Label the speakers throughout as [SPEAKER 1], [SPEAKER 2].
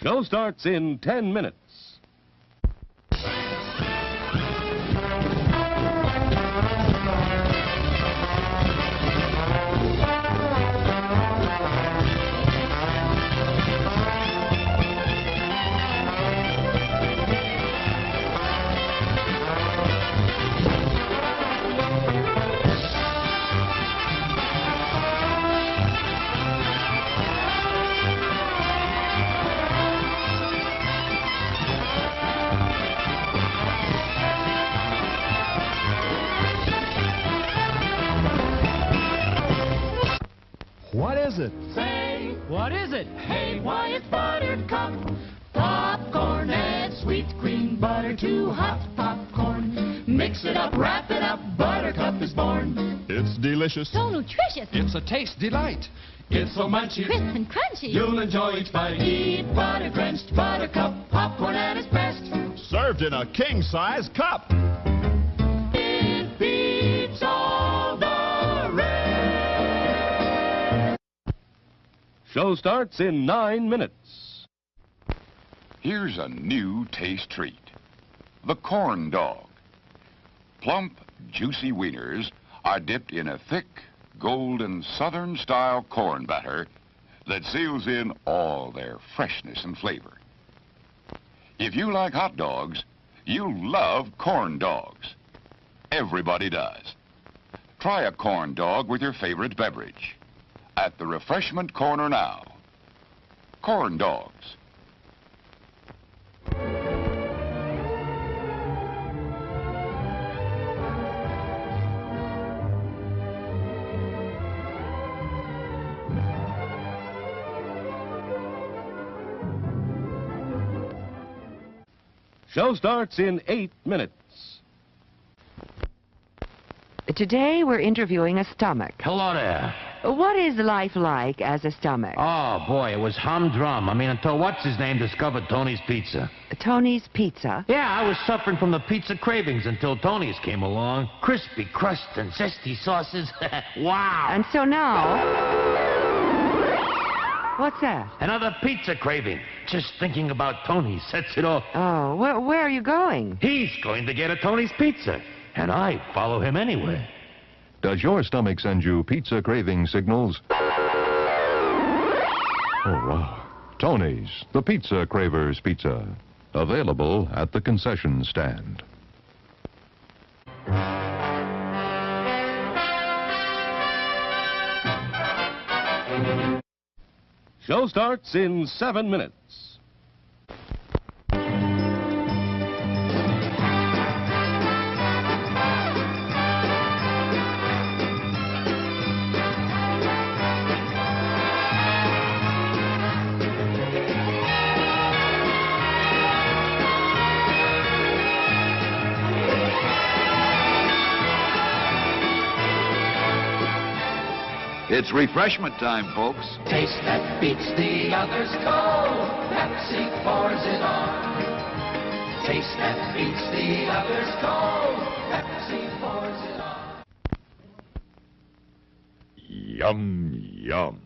[SPEAKER 1] Show starts in 10 minutes.
[SPEAKER 2] What is it?
[SPEAKER 3] Say,
[SPEAKER 2] what is it?
[SPEAKER 3] Hey, why, it's Buttercup. Popcorn, add sweet cream butter to hot popcorn. Mix it up, wrap it up, Buttercup is born.
[SPEAKER 2] It's delicious.
[SPEAKER 4] So nutritious.
[SPEAKER 2] It's a taste delight.
[SPEAKER 3] It's so munchy,
[SPEAKER 4] Crisp and crunchy.
[SPEAKER 3] you'll enjoy each bite. Eat butter-drenched Buttercup popcorn at its best.
[SPEAKER 2] Served in a king-size cup.
[SPEAKER 3] It beats all the rest.
[SPEAKER 1] Show starts in 9 minutes.
[SPEAKER 5] Here's a new taste treat. The corn dog. Plump, juicy wieners are dipped in a thick, golden Southern-style corn batter that seals in all their freshness and flavor. If you like hot dogs, you'll love corn dogs. Everybody does. Try a corn dog with your favorite beverage. At the refreshment corner now. Corn dogs.
[SPEAKER 1] Show starts in 8 minutes.
[SPEAKER 6] Today we're interviewing a stomach.
[SPEAKER 7] Hello there.
[SPEAKER 6] What is life like as a stomach?
[SPEAKER 7] Oh, boy, it was humdrum. I mean, until what's-his-name discovered Tony's Pizza.
[SPEAKER 6] Tony's Pizza?
[SPEAKER 7] Yeah, I was suffering from the pizza cravings until Tony's came along. Crispy crust and zesty sauces. Wow.
[SPEAKER 6] And so now... What's that?
[SPEAKER 7] Another pizza craving. Just thinking about Tony sets it off.
[SPEAKER 6] Oh, where are you going?
[SPEAKER 7] He's going to get a Tony's Pizza, and I follow him anyway.
[SPEAKER 8] Does your stomach send you pizza craving signals? Oh, wow. Tony's, the Pizza Cravers Pizza. Available at the concession stand.
[SPEAKER 1] Show starts in 7 minutes.
[SPEAKER 5] It's refreshment time, folks.
[SPEAKER 3] Taste that beats the others cold. Pepsi pours it on. Taste that beats the others cold. Pepsi pours it on.
[SPEAKER 9] Yum, yum.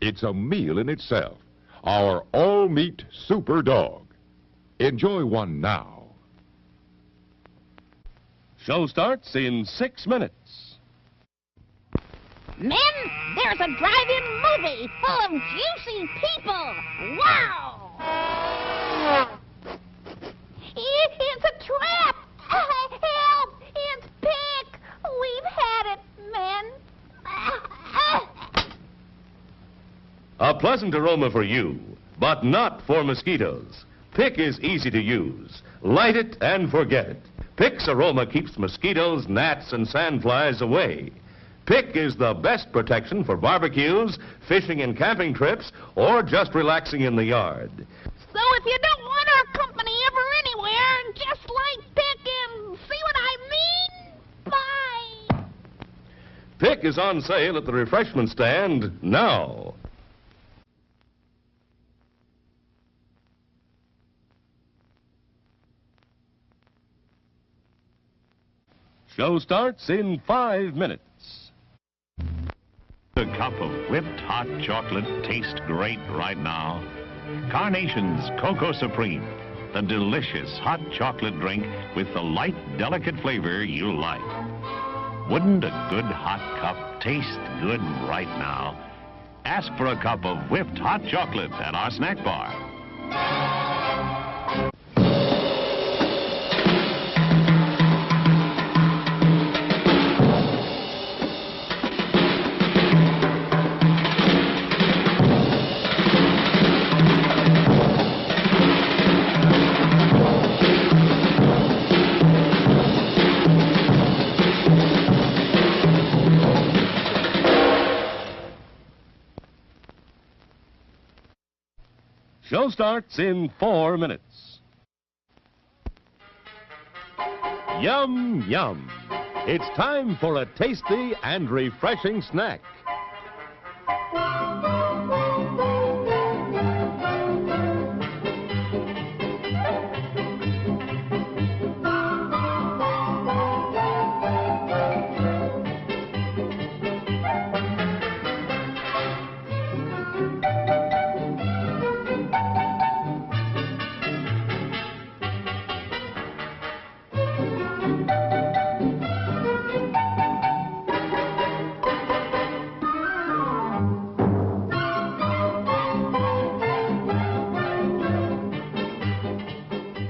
[SPEAKER 9] It's a meal in itself. Our all-meat super dog. Enjoy one now.
[SPEAKER 1] Show starts in 6 minutes.
[SPEAKER 4] Men, there's a drive-in movie full of juicy people. Wow! It's a trap. Help! It's Pick. We've had it, men.
[SPEAKER 1] A pleasant aroma for you, but not for mosquitoes. Pick is easy to use. Light it and forget it. Pick's aroma keeps mosquitoes, gnats, and sandflies away. Pick is the best protection for barbecues, fishing and camping trips, or just relaxing in the yard.
[SPEAKER 4] So if you don't want our company ever anywhere, just light Pick and see what I mean? Bye.
[SPEAKER 1] Pick is on sale at the refreshment stand now. Show starts in 5 minutes.
[SPEAKER 10] A cup of whipped hot chocolate tastes great right now. Carnation's Cocoa Supreme, the delicious hot chocolate drink with the light, delicate flavor you like. Wouldn't a good hot cup taste good right now? Ask for a cup of whipped hot chocolate at our snack bar.
[SPEAKER 1] Show starts in 4 minutes. Yum, yum. It's time for a tasty and refreshing snack.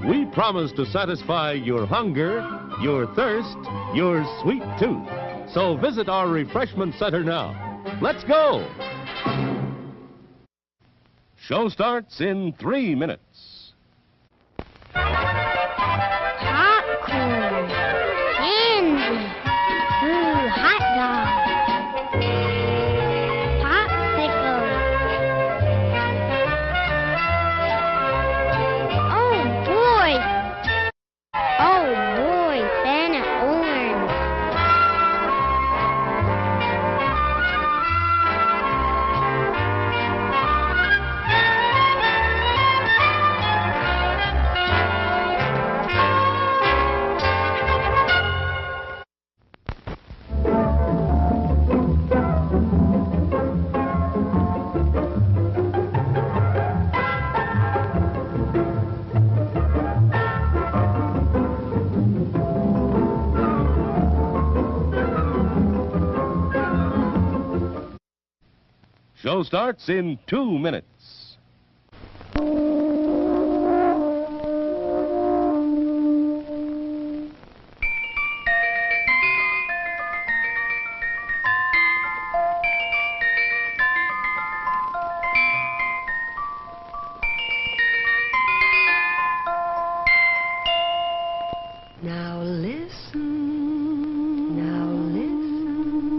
[SPEAKER 1] We promise to satisfy your hunger, your thirst, your sweet tooth. So visit our refreshment center now. Let's go! Show starts in 3 minutes.
[SPEAKER 4] Popcorn, candy, ooh, hot dog, popsicle. Oh boy, Santa orange.
[SPEAKER 1] Show starts in 2 minutes.
[SPEAKER 6] Now listen. Now listen.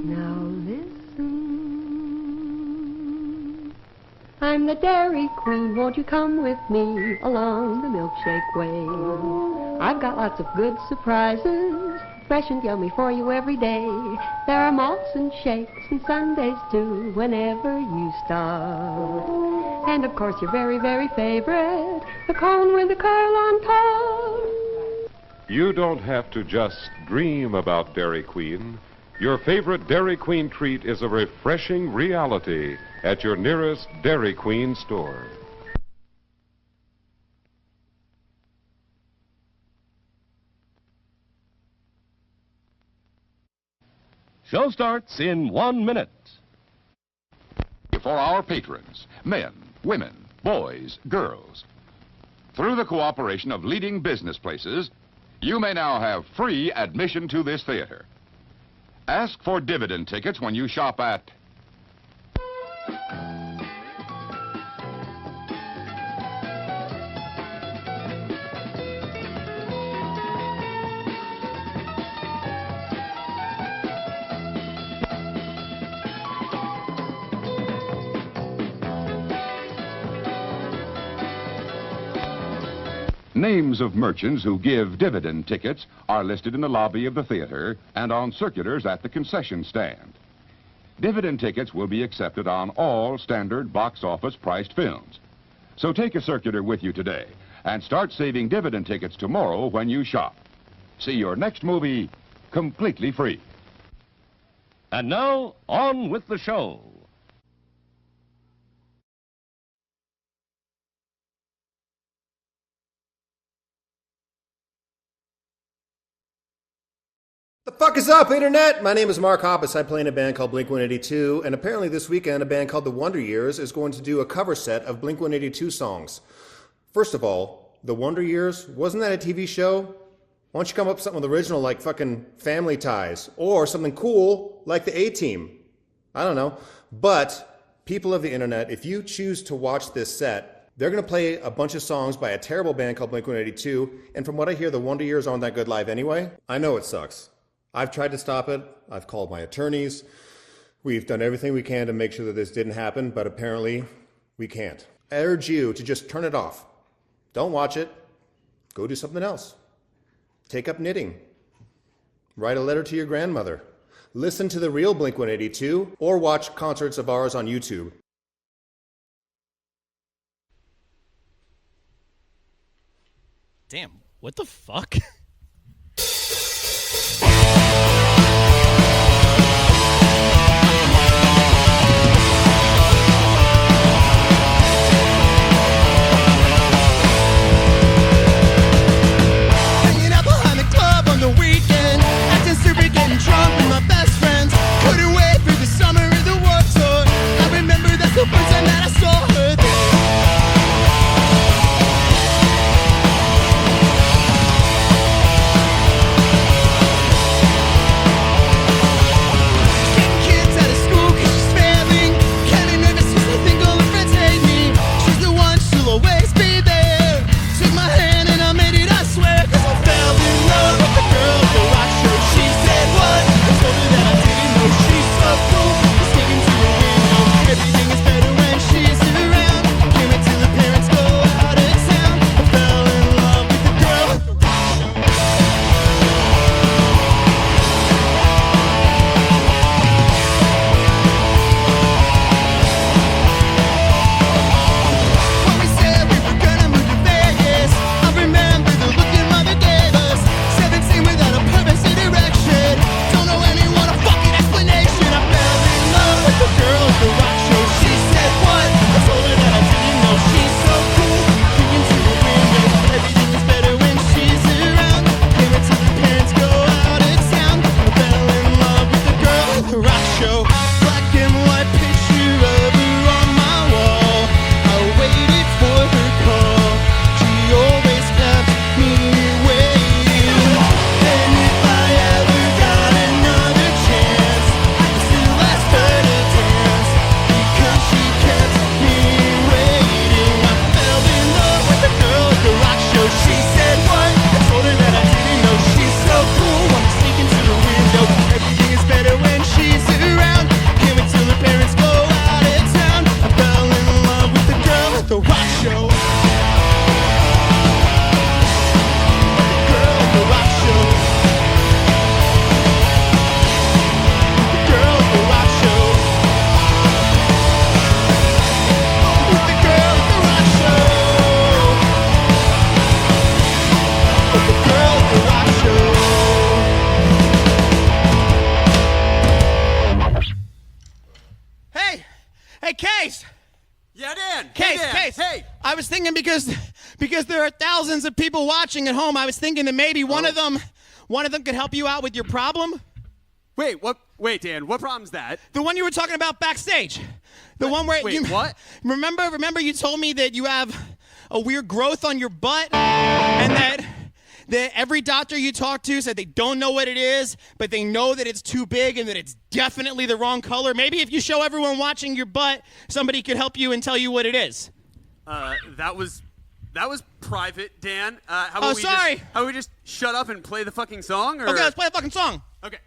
[SPEAKER 6] Now listen. I'm the Dairy Queen. Won't you come with me along the milkshake way? I've got lots of good surprises, fresh and yummy for you every day. There are malts and shakes and sundaes too, whenever you stop. And of course your very, very favorite, the cone with the curl on top.
[SPEAKER 11] You don't have to just dream about Dairy Queen. Your favorite Dairy Queen treat is a refreshing reality at your nearest Dairy Queen store.
[SPEAKER 1] Show starts in 1 minute.
[SPEAKER 5] For our patrons, men, women, boys, girls. Through the cooperation of leading business places, you may now have free admission to this theater. Ask for dividend tickets when you shop at... Names of merchants who give dividend tickets are listed in the lobby of the theater and on circulars at the concession stand. Dividend tickets will be accepted on all standard box office priced films. So take a circular with you today and start saving dividend tickets tomorrow when you shop. See your next movie completely free.
[SPEAKER 1] And now, on with the show.
[SPEAKER 12] The fuck is up, Internet? My name is Mark Hoppus. I play in a band called Blink-182, and apparently this weekend a band called The Wonder Years is going to do a cover set of Blink-182 songs. First of all, The Wonder Years, wasn't that a TV show? Why don't you come up with something original like fucking Family Ties, or something cool like the A-Team? I don't know. But, people of the Internet, if you choose to watch this set, they're going to play a bunch of songs by a terrible band called Blink-182, and from what I hear, The Wonder Years aren't that good live anyway. I know it sucks. I've tried to stop it. I've called my attorneys. We've done everything we can to make sure that this didn't happen, but apparently we can't. I urge you to just turn it off. Don't watch it. Go do something else. Take up knitting. Write a letter to your grandmother. Listen to the real Blink-182, or watch concerts of ours on YouTube.
[SPEAKER 13] Damn, what the fuck? Because there are thousands of people watching at home, I was thinking that maybe one of them could help you out with your problem.
[SPEAKER 14] Wait, what? Wait, Dan, what problem's that?
[SPEAKER 13] The one you were talking about backstage. The one where
[SPEAKER 14] wait, what?
[SPEAKER 13] Remember you told me that you have a weird growth on your butt, and that every doctor you talk to said they don't know what it is, but they know that it's too big and that it's definitely the wrong color. Maybe if you show everyone watching your butt, somebody could help you and tell you what it is.
[SPEAKER 14] That was private, Dan.
[SPEAKER 13] Sorry.
[SPEAKER 14] How about we just shut up and play the fucking song? Or?
[SPEAKER 13] Okay, let's play the fucking song.
[SPEAKER 14] Okay.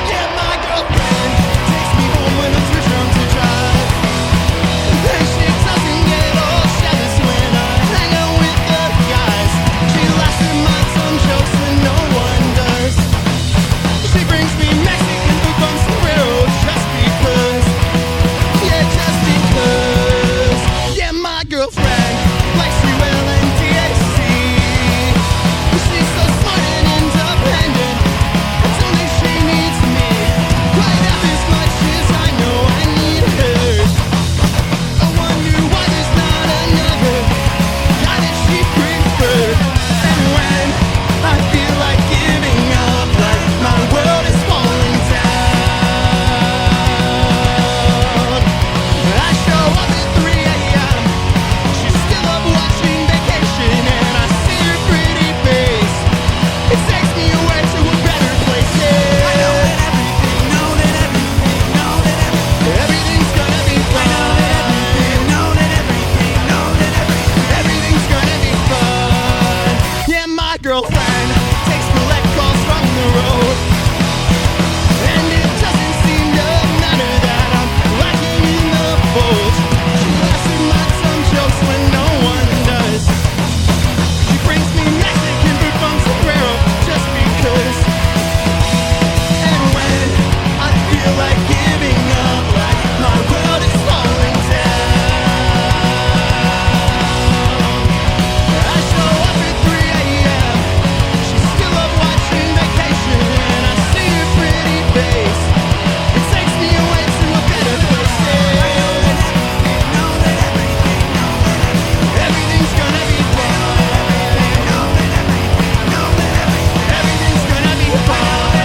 [SPEAKER 3] Yeah, my girlfriend takes
[SPEAKER 13] girlfriend takes collect calls from the road. And it doesn't seem to matter that I'm lacking in the fold. She laughs at my dumb jokes when no one does. She brings me Mexican food from Sombrero just because. And when I feel like giving up, like my world is falling down, I show up at 3 a.m. She's still up watching Vacation, and I see her pretty face. It takes me away to a better place. Everything's gonna be fine. Everything's gonna be fine. Everything's gonna be fine.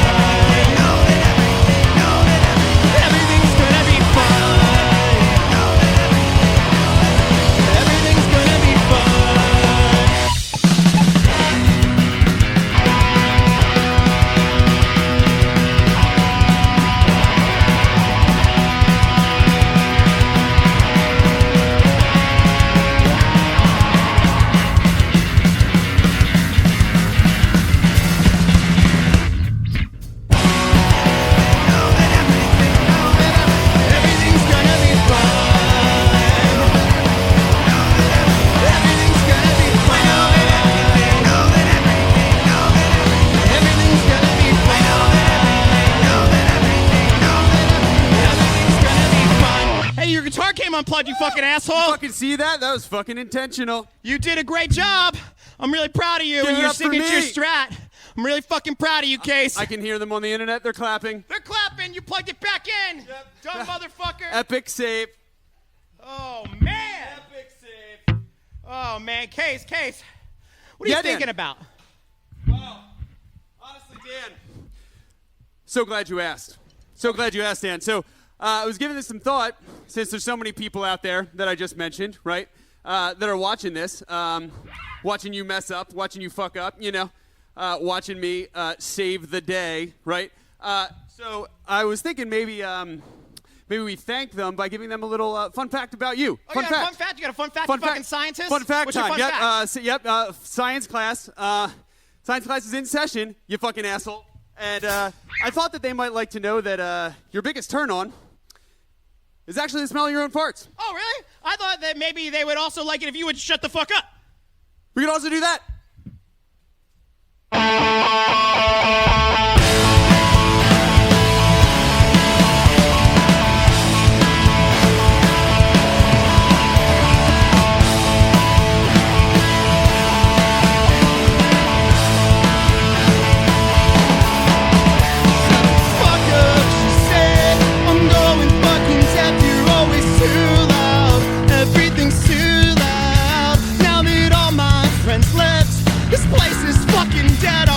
[SPEAKER 13] Everything's gonna be fine. Everything's gonna be fine. Everything's gonna be fine. Everything's gonna be fine. Hey, your guitar came unplugged, you fucking asshole.
[SPEAKER 14] Fucking see that? That was fucking intentional.
[SPEAKER 13] You did a great job. I'm really proud of you
[SPEAKER 14] Give
[SPEAKER 13] and
[SPEAKER 14] it
[SPEAKER 13] your
[SPEAKER 14] up for
[SPEAKER 13] signature
[SPEAKER 14] me.
[SPEAKER 13] strat. I'm really fucking proud of you, Case.
[SPEAKER 14] I can hear them on the internet. They're clapping.
[SPEAKER 13] They're clapping. You plugged it back in. Dumb motherfucker.
[SPEAKER 14] Epic save.
[SPEAKER 13] Oh, man.
[SPEAKER 14] Epic save.
[SPEAKER 13] Oh, man. Case. What are you
[SPEAKER 14] Yeah, Dan.
[SPEAKER 13] thinking about?
[SPEAKER 14] Well, honestly, Dan, so glad you asked. So glad you asked, Dan. So I was giving this some thought, since there's so many people out there that I just mentioned, right, that are watching this, watching you mess up, watching you fuck up, you know, watching me save the day, right? So I was thinking maybe we thank them by giving them a little fun fact about you.
[SPEAKER 13] Oh,
[SPEAKER 14] Fun
[SPEAKER 13] you got a
[SPEAKER 14] fact.
[SPEAKER 13] fun fact? You got a fun fact,
[SPEAKER 14] Fun
[SPEAKER 13] you fucking
[SPEAKER 14] fact.
[SPEAKER 13] scientist?
[SPEAKER 14] Fun fact
[SPEAKER 13] What's your
[SPEAKER 14] time.
[SPEAKER 13] fun
[SPEAKER 14] Yep.
[SPEAKER 13] fact?
[SPEAKER 14] Science class. Science class is in session, you fucking asshole. And I thought that they might like to know that your biggest turn on is actually the smell of your own farts.
[SPEAKER 13] Oh, really? I thought that maybe they would also like it if you would shut the fuck up.
[SPEAKER 14] We could also do that.
[SPEAKER 13] This place is fucking dead.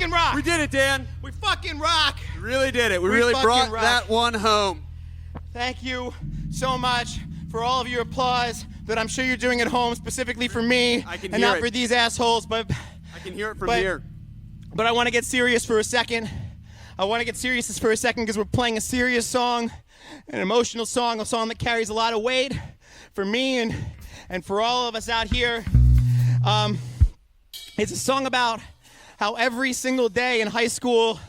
[SPEAKER 13] fucking rock.
[SPEAKER 14] We did it, Dan.
[SPEAKER 13] We fucking rock.
[SPEAKER 14] We really did it. We
[SPEAKER 13] We
[SPEAKER 14] really
[SPEAKER 13] fucking
[SPEAKER 14] brought
[SPEAKER 13] rock.
[SPEAKER 14] that one home.
[SPEAKER 13] Thank you so much for all of your applause that I'm sure you're doing at home specifically for me
[SPEAKER 14] I can
[SPEAKER 13] and
[SPEAKER 14] hear
[SPEAKER 13] not
[SPEAKER 14] it.
[SPEAKER 13] for these assholes, but
[SPEAKER 14] I can hear it from here.
[SPEAKER 13] But I want to get serious for a second. I want to get serious for a second because we're playing a serious song, an emotional song, a song that carries a lot of weight for me and for all of us out here. It's a song about how every single day in high school,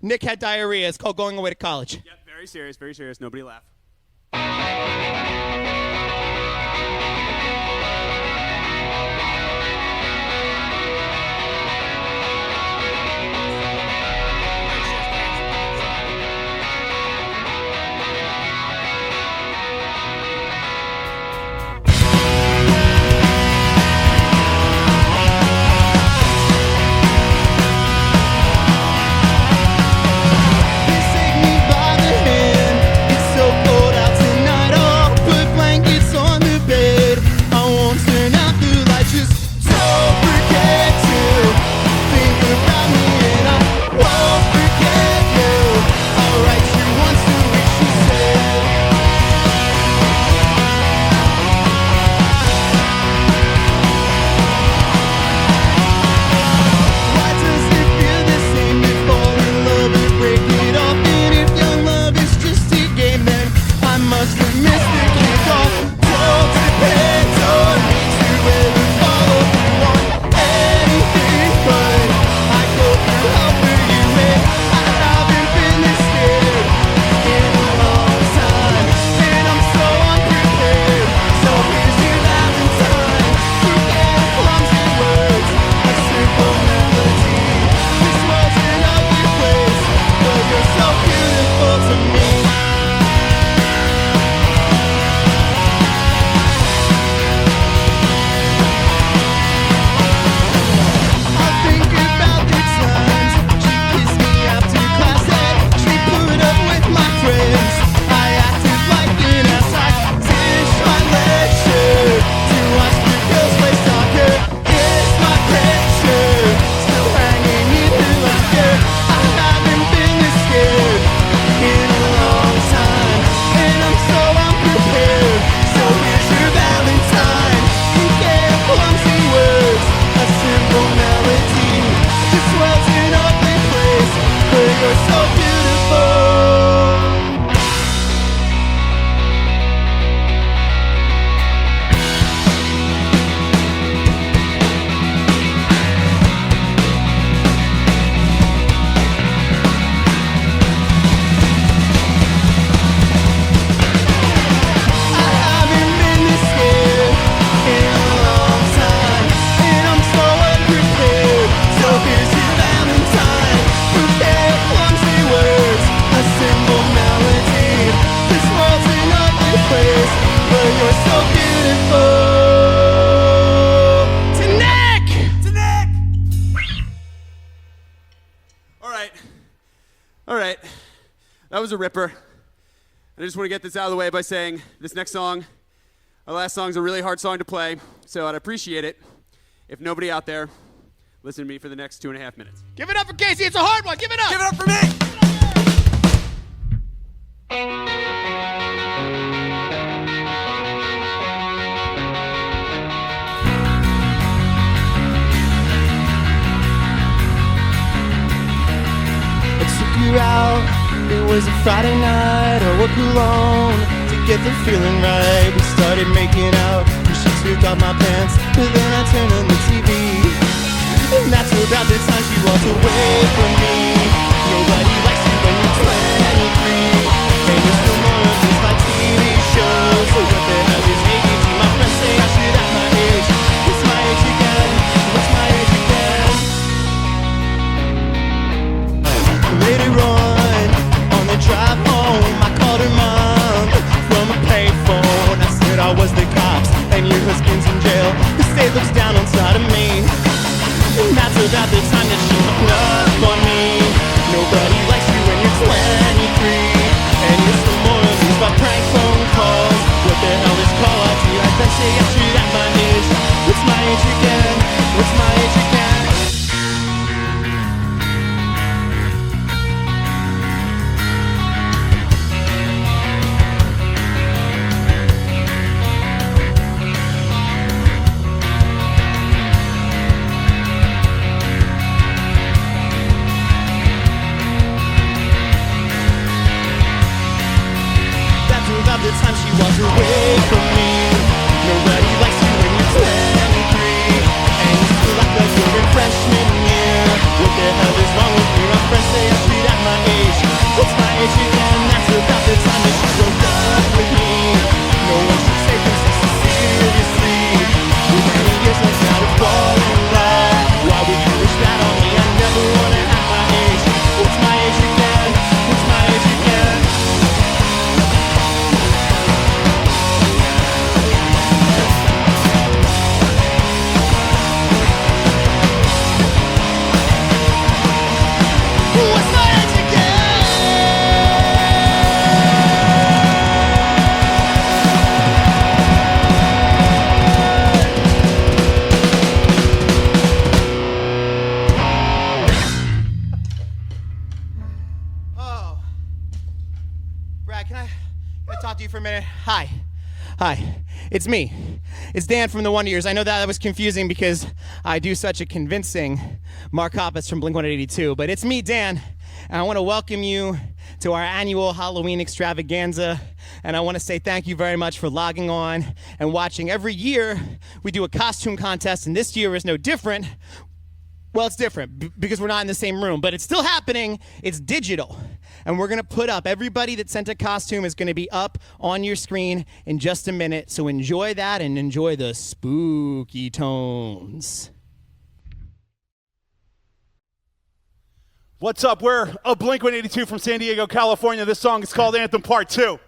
[SPEAKER 13] Nick had diarrhea. It's called Going Away to College.
[SPEAKER 14] Yep, very serious, very serious. Nobody laugh. That was a ripper. I just want to get this out of the way by saying this next song, our last song, is a really hard song to play, so I'd appreciate it if nobody out there listened to me for the next 2.5 minutes.
[SPEAKER 13] Give it up for Casey. It's a hard one. Give it up.
[SPEAKER 14] Give it up for me.
[SPEAKER 13] You out. It was a Friday night, I woke alone to get the feeling right. We started making out, and she took off my pants, but then I turned on the TV. And that's about the time she walked away from me. Nobody likes you when you're 23, and you're still more of these like TV shows. So what the hell is ADD? My friends say I should act my age. What's my age again? What's my age again? Later on the drive home, I called her mom from a payphone. I said I was the cops and your husband's in jail. The state looks down on side of me. And that's about the time that she hung up on me. Nobody likes you when you're 23, and you're still more amused by prank phone calls. What the hell is Call of Duty? I then say I should at my age. What's my age again? What's my age again? for a minute. Hi. It's me. It's Dan from the Wonder Years. I know that was confusing because I do such a convincing Mark Hoppus from Blink-182, but it's me, Dan, and I want to welcome you to our annual Halloween extravaganza, and I want to say thank you very much for logging on and watching. Every year, we do a costume contest, and this year is no different. Well, it's different because we're not in the same room, but it's still happening. It's digital. And we're going to put up, everybody that sent a costume is going to be up on your screen in just a minute. So enjoy that and enjoy the spooky tones.
[SPEAKER 15] What's up? We're a Blink-182 from San Diego, California. This song is called Anthem Part 2.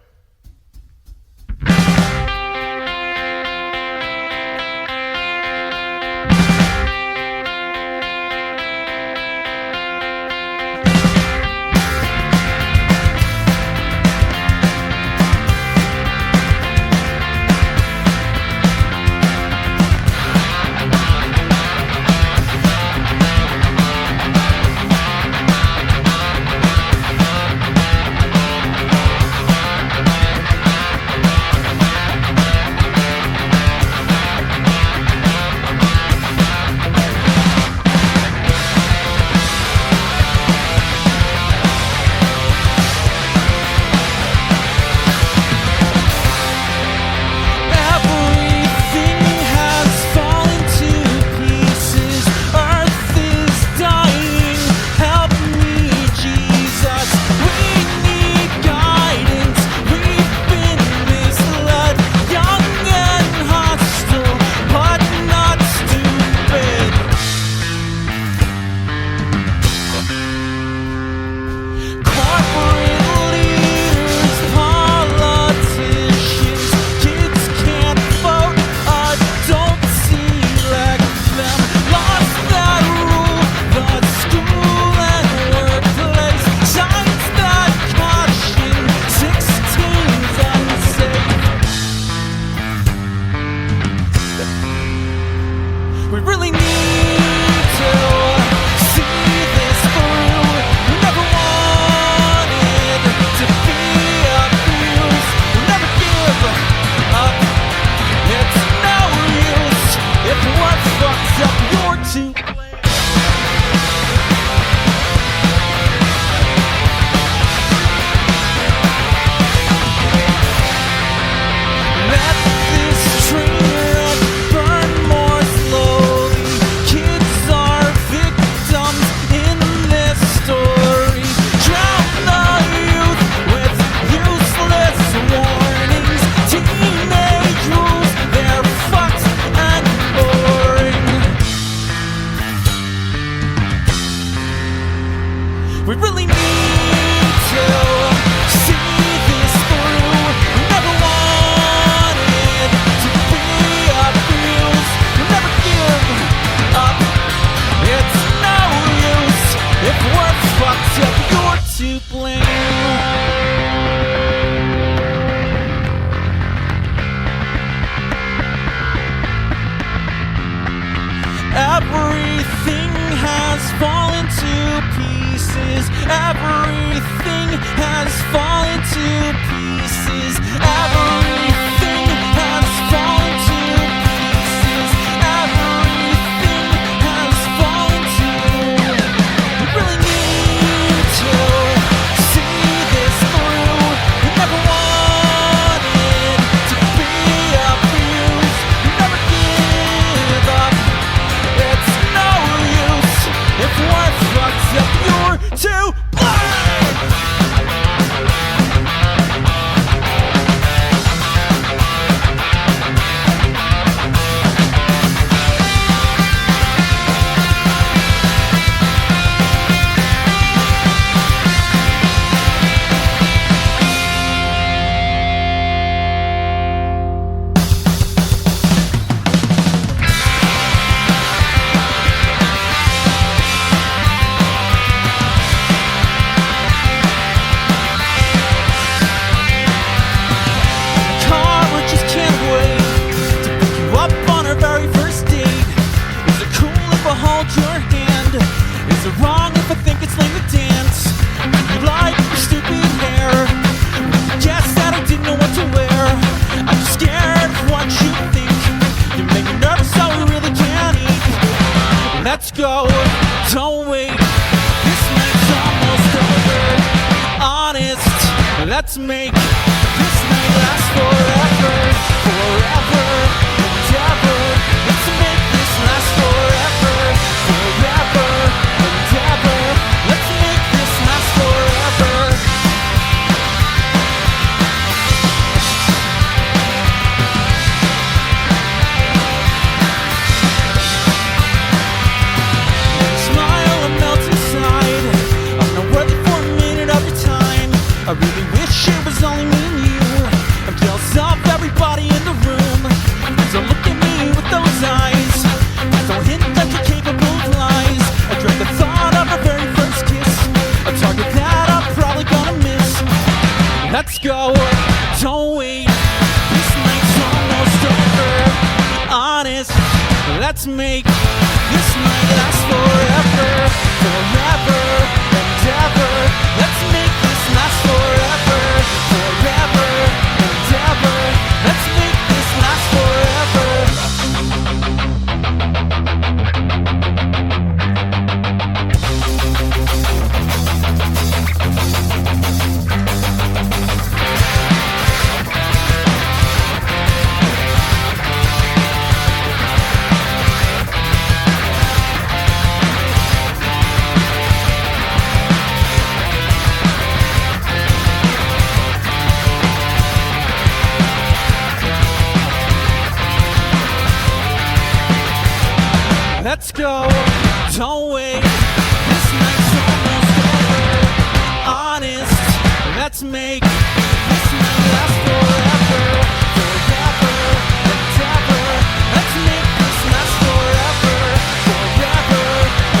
[SPEAKER 16] Know what to wear. Let's go, don't wait. This night's almost over. Honest, let's make this night last forever. Forever and ever. Let's make this last forever. Forever and ever. Let's make this last forever. Smile and melt inside. I'm not worthy for a minute of your time. I really wish it was only me and you. I'm jealous of everybody in the room. Don't look at me with those eyes. Don't hint like you're capable of lies. I dread the thought of our very first kiss. A target that I'm probably gonna miss. Let's go, don't wait. This night's almost over. Honest, let's make this night last forever. Forever and ever. Let's make this last forever. Forever and ever. Let's make this last forever. Let's go, don't wait. This night's almost over. Honest, let's make this night last forever. Forever and ever. Let's make this last forever. Forever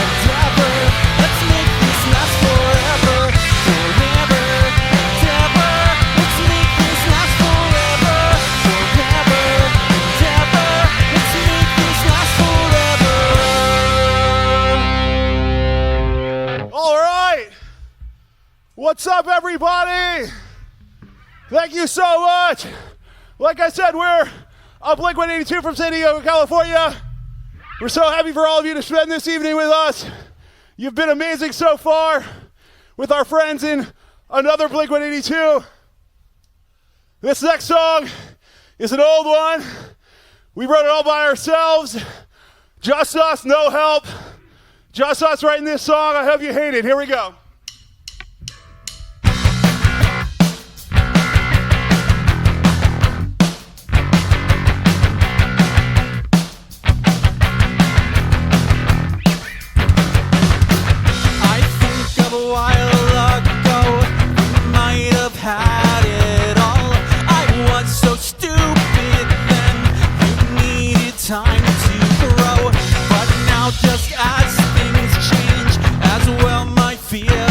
[SPEAKER 16] and ever. Let's make this last forever. Forever and ever. Let's make this last forever. Forever and ever. Let's make this last forever.
[SPEAKER 15] All right. What's up, everybody? Thank you so much. Like I said, we're Blink-182 from San Diego, California. We're so happy for all of you to spend this evening with us. You've been amazing so far with our friends in another Blink-182. This next song is an old one. We wrote it all by ourselves. Just us, no help. Just us writing this song. I hope you hate it. Here we go.
[SPEAKER 16] I think of a while ago, we might have had it all. I was so stupid then, you needed time to grow. But now just as things change, as well my fear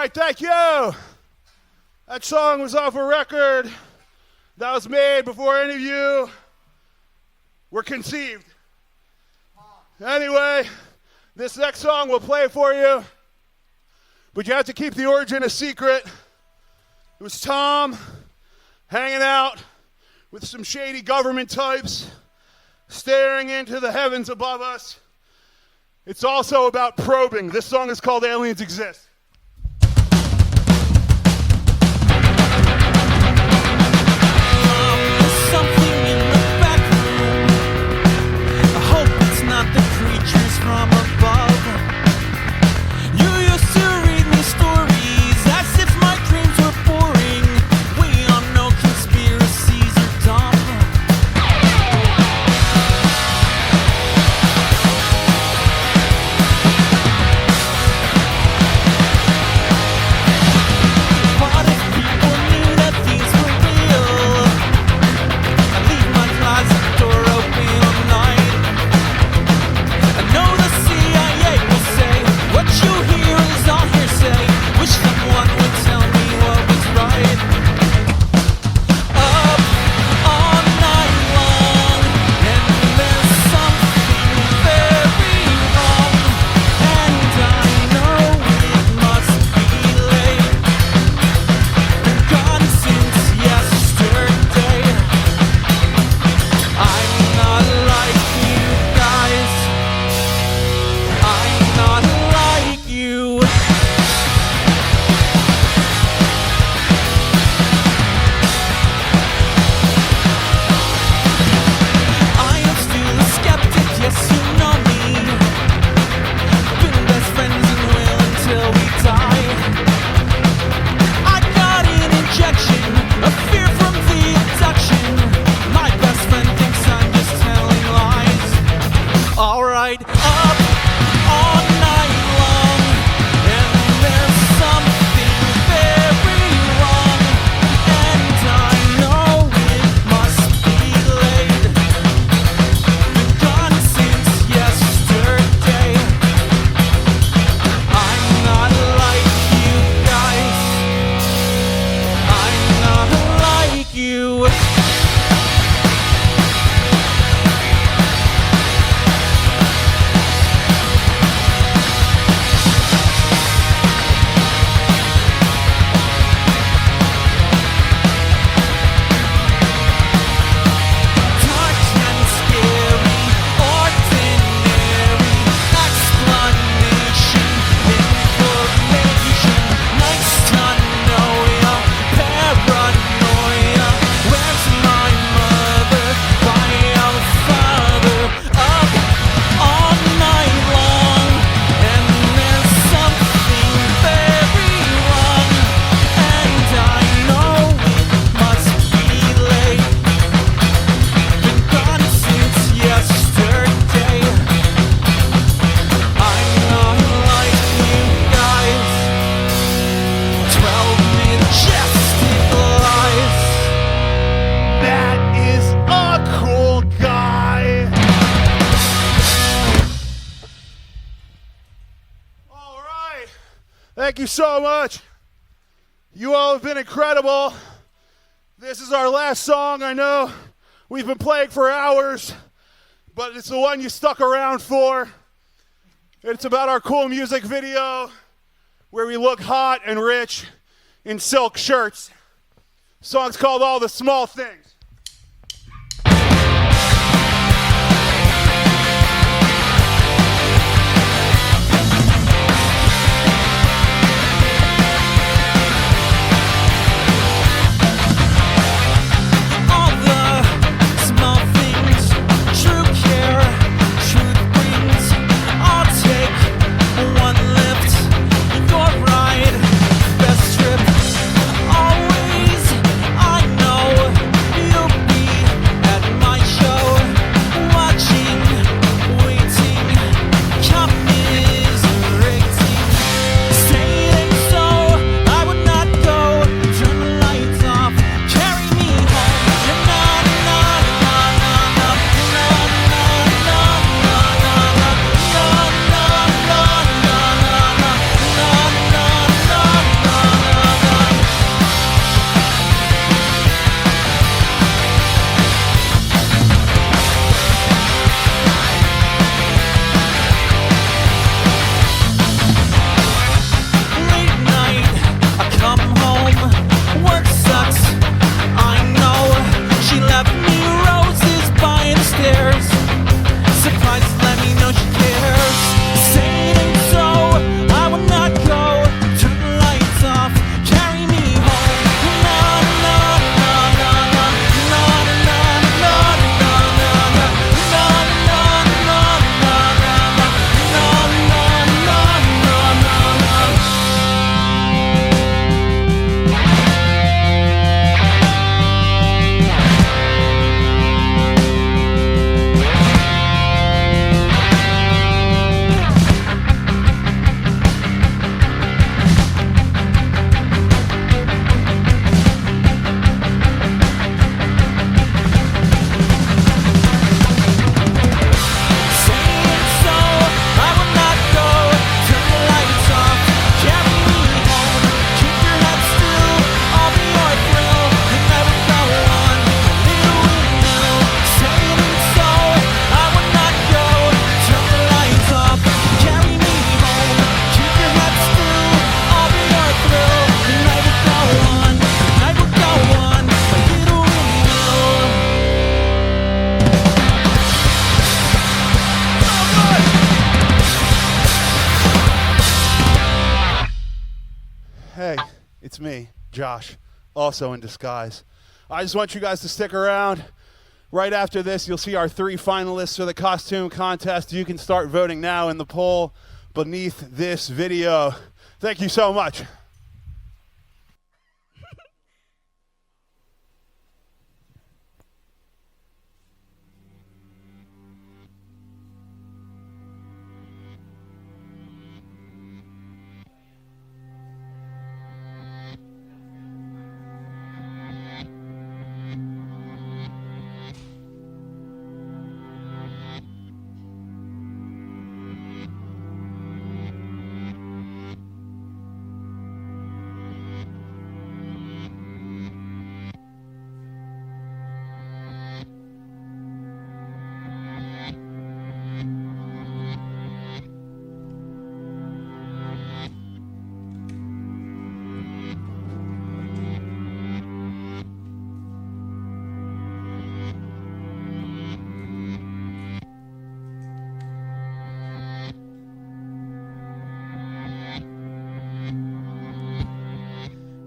[SPEAKER 15] right, thank you. That song was off a record that was made before any of you were conceived. Anyway, this next song we'll play for you, but you have to keep the origin a secret. It was Tom hanging out with some shady government types, staring into the heavens above us. It's also about probing. This song is called Aliens Exist.
[SPEAKER 16] From above, you used to read me stories as if my dreams were boring. We all know conspiracies are dumb. What if people knew that these were real? I leave my closet door open all night. I know the CIA will say what you hear is all hearsay. Wish someone would tell me what was right. Up all night long, and there's something very wrong. And I know it must be late. Been gone since yesterday. I'm not like you guys. I'm not like you. I am still a skeptic, yes you know me. Been best friends and will until we die. I got an injection of fear from the abduction. My best friend thinks I'm just telling lies. Alright, up all night long, and there's something very wrong. And I know it must be late. Been gone since yesterday. I'm not like you guys. I'm not like you. Dark and scary, ordinary explanation, information. Nice to know ya, paranoia. Where's my mother? Why our father? Up all night long, and there's something very wrong. And I know it must be late. Been gone since yesterday. I'm not like you guys. 12 majestic lies.
[SPEAKER 15] That is a cool guy. All right. Thank you so much. You all have been incredible. This is our last song. I know we've been playing for hours, but it's the one you stuck around for. It's about our cool music video where we look hot and rich in silk shirts. The song's called All the Small Things.
[SPEAKER 16] All the small things, true care, truth brings. I'll take one lift, your ride, best trip. Always, I know
[SPEAKER 15] Hey, it's me, Josh, also in disguise. I just want you guys to stick around. Right after this, you'll see our 3 finalists for the costume contest. You can start voting now in the poll beneath this video. Thank you so much.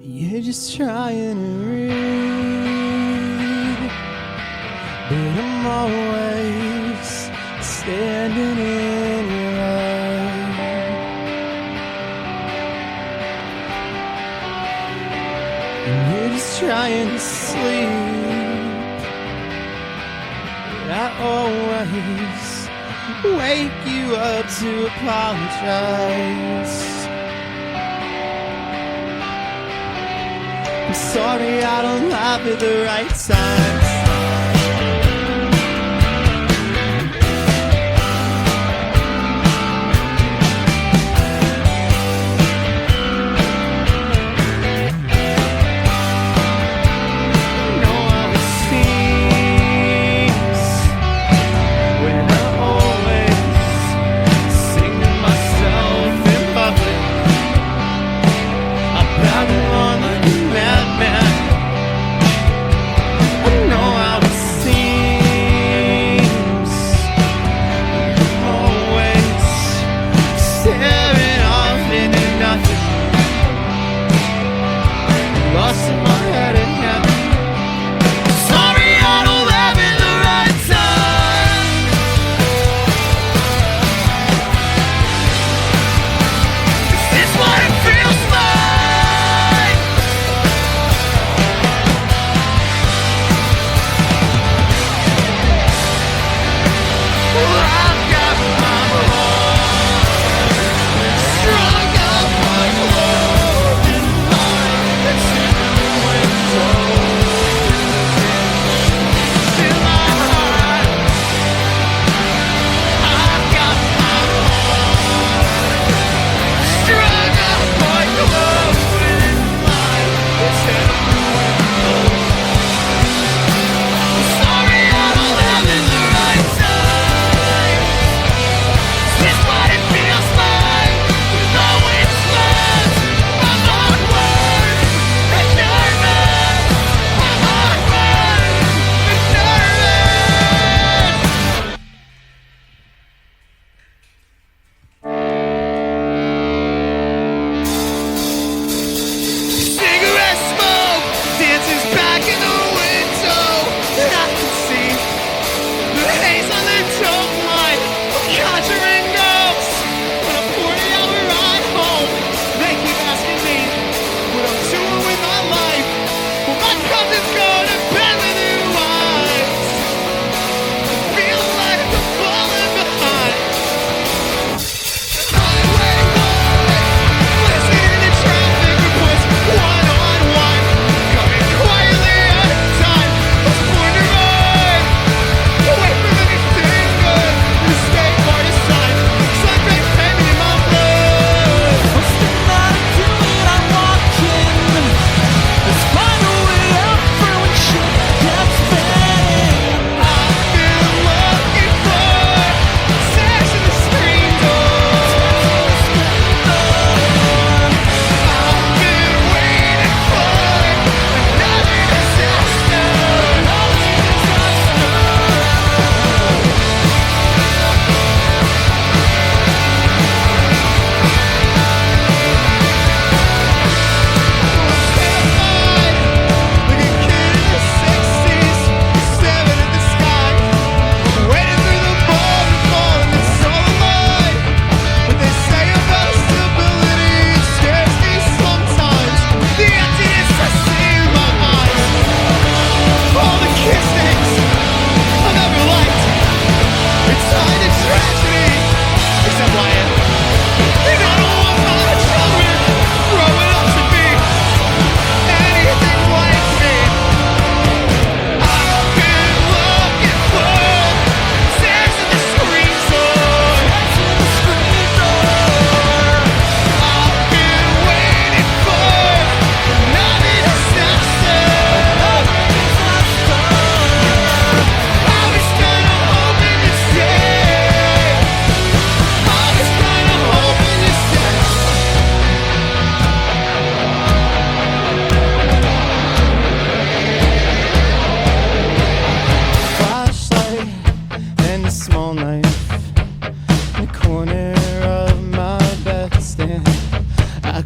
[SPEAKER 16] You're just trying to read, but I'm always standing in your eye. And you're just trying to sleep, but I always wake you up to apologize. I'm sorry I don't laugh at the right times. Know how it seems when I always sing to myself in public. I babble on like a madman. I know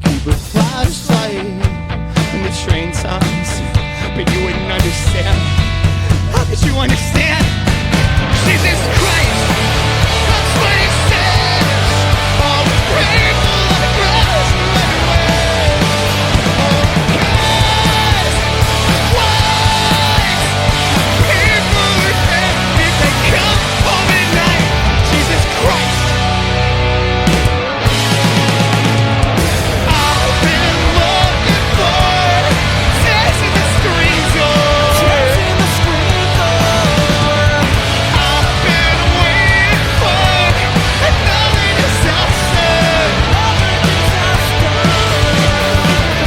[SPEAKER 13] keep a flashlight in the train times, but you wouldn't understand. How could you understand? Jesus Christ, that's what he says. All the people on the cross went away. Oh God, why? People are dead if they come home at night. Jesus Christ. I've been looking for tears in the screen door. Tears in the screen door. I've been waiting for another disaster.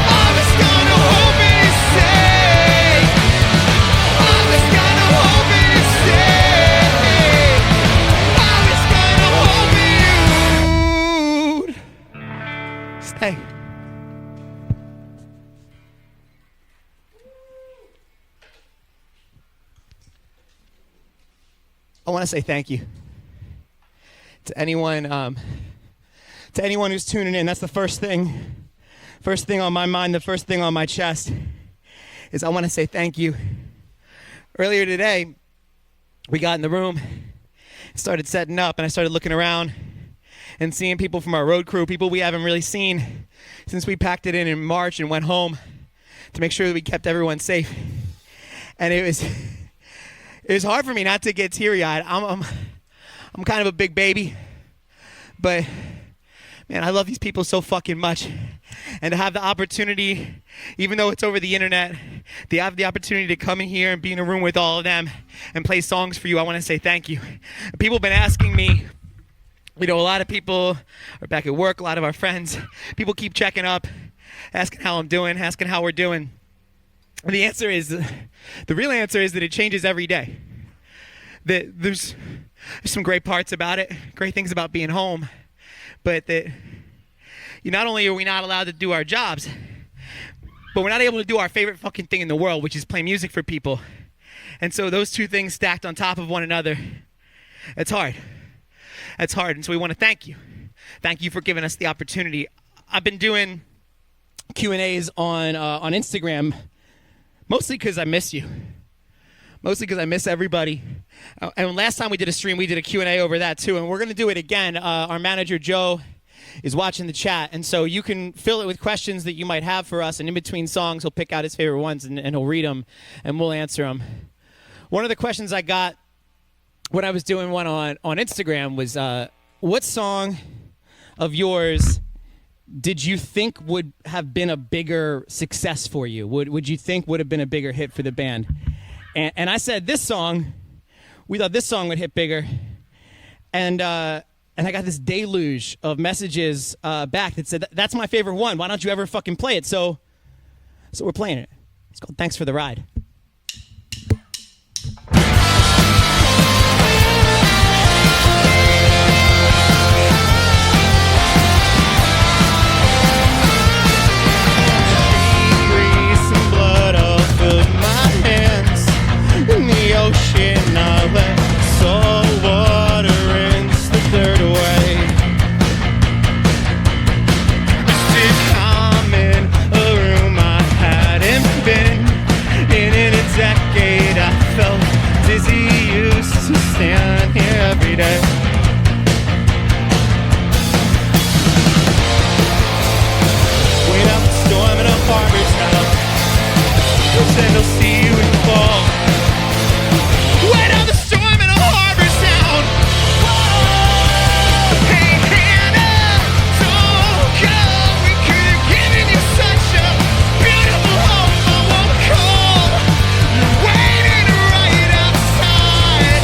[SPEAKER 13] I was gonna hope and say. I was gonna hope and say. I was gonna hope you'd stay. I want to say thank you to anyone who's tuning in. That's the first thing on my mind, the first thing on my chest is I want to say thank you. Earlier today, we got in the room, started setting up, and I started looking around and seeing people from our road crew, people we haven't really seen since we packed it in March and went home to make sure that we kept everyone safe. And it was hard for me not to get teary-eyed. I'm kind of a big baby, but man, I love these people so fucking much. And to have the opportunity, even though it's over the internet, to have the opportunity to come in here and be in a room with all of them and play songs for you, I want to say thank you. People have been asking me, a lot of people are back at work, a lot of our friends, people keep checking up, asking how I'm doing, asking how we're doing. And the real answer is that it changes every day. That there's some great parts about it, great things about being home, but that not only are we not allowed to do our jobs, but we're not able to do our favorite fucking thing in the world, which is play music for people. And so those two things stacked on top of one another, it's hard. It's hard, and so we want to thank you. Thank you for giving us the opportunity. I've been doing Q&As on Instagram, mostly because I miss you. Mostly because I miss everybody. And last time we did a stream, we did a Q&A over that too, and we're going to do it again. Our manager, Joe, is watching the chat, and so you can fill it with questions that you might have for us, and in between songs, he'll pick out his favorite ones, and he'll read them, and we'll answer them. One of the questions I got when I was doing one on Instagram was, what song of yours did you think would have been a bigger success for you? Would you think would have been a bigger hit for the band? And I said this song, we thought this song would hit bigger. And I got this deluge of messages back that said, that's my favorite one. Why don't you ever fucking play it? So we're playing it. It's called Thanks for the Ride. In the ocean, I let salt water rinse the dirt away. I stood calm in a room I hadn't been in a decade. I felt dizzy, used to stand here every day. Wait out the storm in a harbor town. Pretend I'll see you in the fall. Wait out the storm in a harbor sound. Hey Hannah, don't go. We could have given you such a beautiful home. I won't call. You're waiting right outside.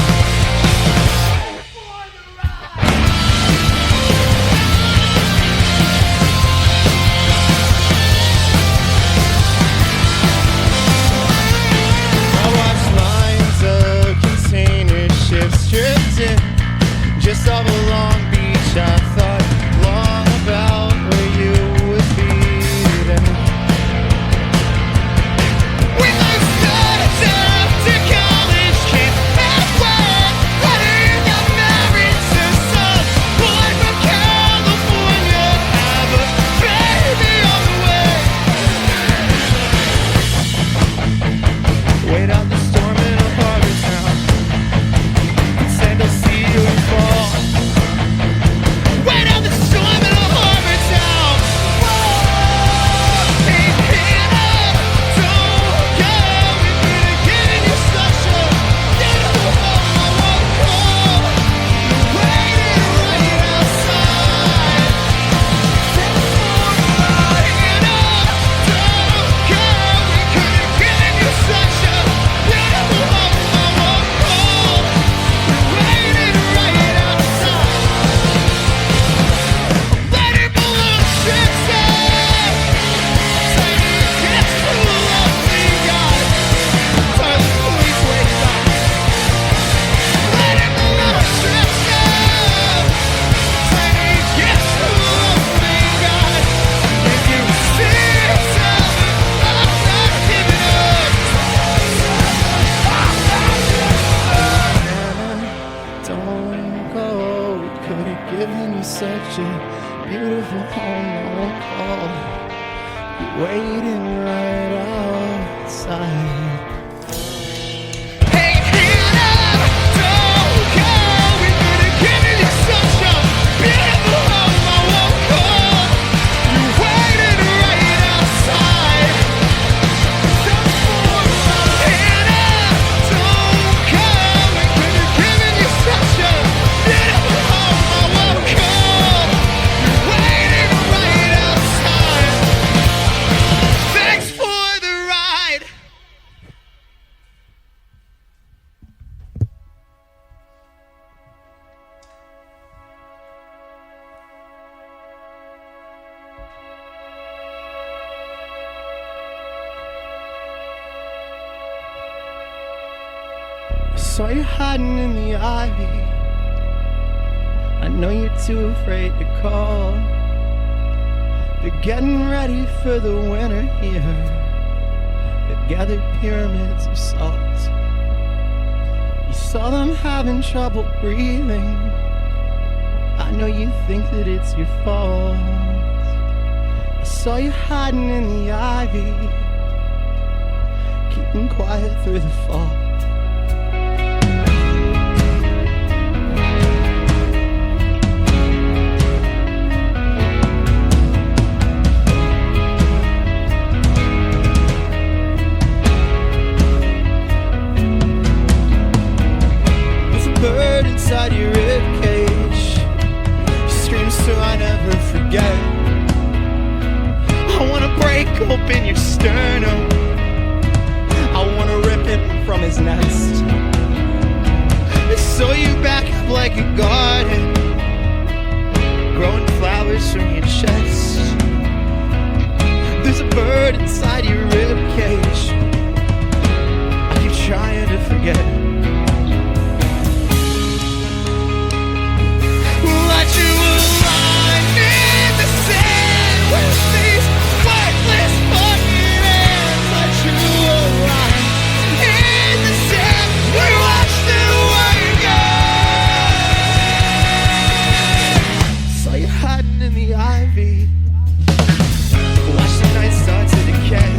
[SPEAKER 16] waiting right outside. Saw you hiding in the ivy. I know you're too afraid to call. They're getting ready for the winter here. They've gathered pyramids of salt. You saw them having trouble breathing. I know you think that it's your fault. I saw you hiding in the ivy, keeping quiet through the fall. Bird inside your ribcage, screams so I never forget. I wanna break open your sternum, I wanna rip him from his nest. I saw you back up like a garden, growing flowers from your chest. There's a bird inside your ribcage, I keep trying to forget. Let you align in the sand with these worthless fucking hands. Let you align in the sand. We watch the world go. Saw you hiding in the ivy. Watch the night start to decay.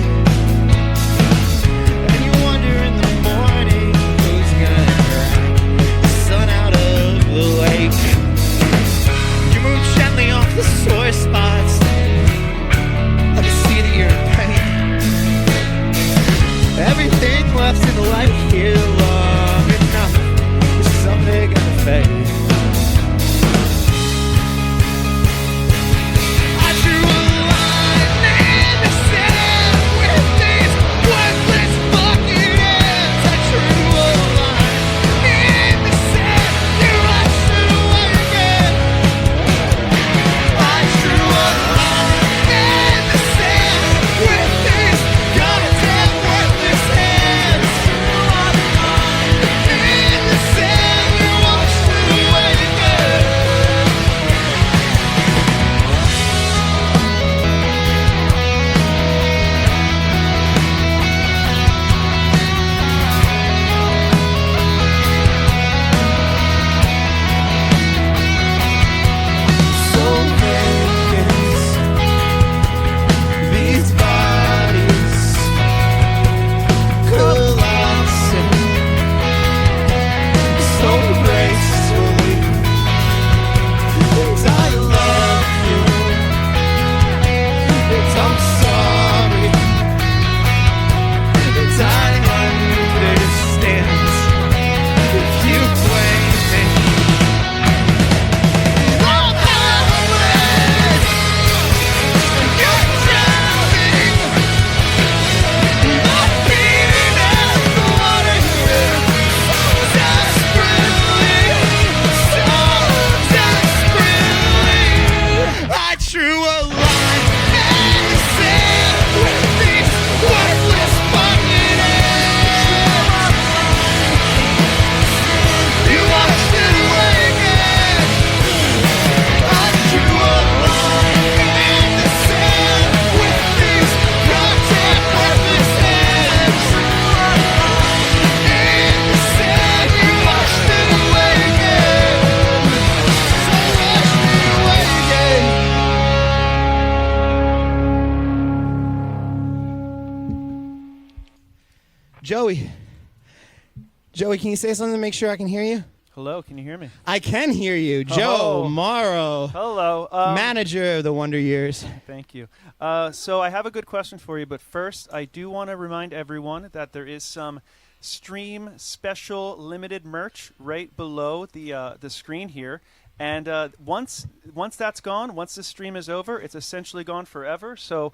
[SPEAKER 13] Joey. Joey, can you say something to make sure I can hear you?
[SPEAKER 17] Hello, can you hear me?
[SPEAKER 13] I can hear you. Joe
[SPEAKER 17] Oh.
[SPEAKER 13] Morrow.
[SPEAKER 17] Hello.
[SPEAKER 13] Manager of the Wonder Years.
[SPEAKER 17] Thank you. So I have a good question for you, but first I do want to remind everyone that there is some stream special limited merch right below the screen here. And once that's gone, once the stream is over, it's essentially gone forever. So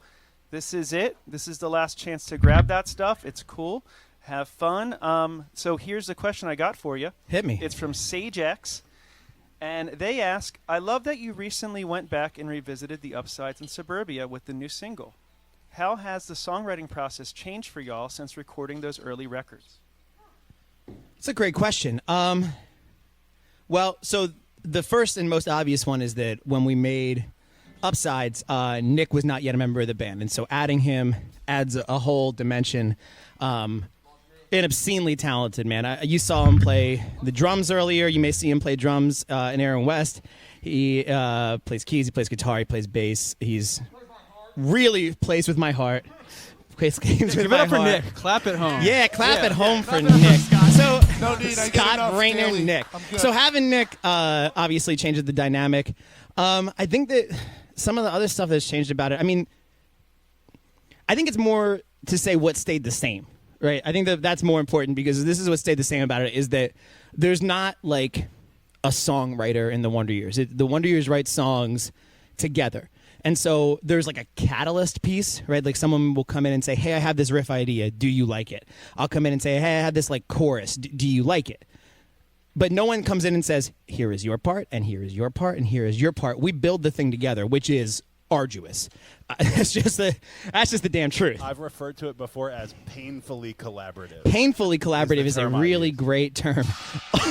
[SPEAKER 17] this is it. This is the last chance to grab that stuff. It's cool. Have fun. So here's the question I got for you.
[SPEAKER 13] Hit me.
[SPEAKER 17] It's from SageX. And they ask, I love that you recently went back and revisited the Upsides in Suburbia with the new single. How has the songwriting process changed for y'all since recording those early records?
[SPEAKER 13] It's a great question. Well, so the first and most obvious one is that when we made Upsides, Nick was not yet a member of the band. And so adding him adds a whole dimension. An obscenely talented man. You saw him play the drums earlier. You may see him play drums in Aaron West. He plays keys. He plays guitar. He plays bass. He's really plays with my heart. Plays games with
[SPEAKER 17] Give
[SPEAKER 13] my
[SPEAKER 17] it up for
[SPEAKER 13] heart.
[SPEAKER 17] Nick. Clap at home.
[SPEAKER 13] Yeah, clap at home for
[SPEAKER 17] Clap it up
[SPEAKER 13] Nick.
[SPEAKER 17] Scott.
[SPEAKER 13] So
[SPEAKER 17] No need, I get
[SPEAKER 13] Scott
[SPEAKER 17] enough,
[SPEAKER 13] Rainer,
[SPEAKER 17] Staley.
[SPEAKER 13] Nick.
[SPEAKER 17] I'm good.
[SPEAKER 13] So having Nick obviously changes the dynamic. I think that some of the other stuff that's changed about it. I mean, I think it's more to say what stayed the same. Right, I think that's more important because this is what stayed the same about it is that there's not like a songwriter in the Wonder Years. The Wonder Years write songs together, and so there's like a catalyst piece, right? Like someone will come in and say, "Hey, I have this riff idea. Do you like it?" I'll come in and say, "Hey, I have this like chorus. Do you like it?" But no one comes in and says, "Here is your part, and here is your part, and here is your part." We build the thing together, which is arduous. That's just the damn truth.
[SPEAKER 15] I've referred to it before as painfully collaborative.
[SPEAKER 13] Painfully collaborative is a
[SPEAKER 15] term I
[SPEAKER 13] really
[SPEAKER 15] use.
[SPEAKER 13] great term.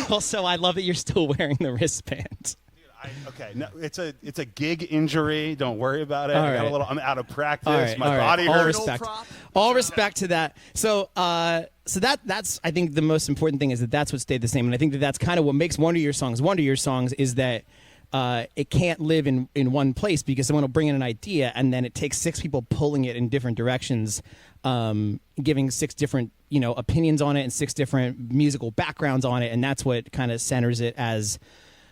[SPEAKER 13] Also, I love that you're still wearing the wristband.
[SPEAKER 15] Okay, no, it's a gig injury. Don't worry about it.
[SPEAKER 13] All
[SPEAKER 15] I got
[SPEAKER 13] right.
[SPEAKER 15] a little. I'm out of practice.
[SPEAKER 13] All right,
[SPEAKER 15] My
[SPEAKER 13] all right.
[SPEAKER 15] body
[SPEAKER 13] All
[SPEAKER 15] hurts.
[SPEAKER 13] respect. All respect to that. So, that's I think the most important thing is that that's what stayed the same, and I think that that's kind of what makes Wonder Years songs is that. It can't live in one place because someone will bring in an idea and then it takes 6 people pulling it in different directions, giving 6 different opinions on it and 6 different musical backgrounds on it, and that's what kind of centers it as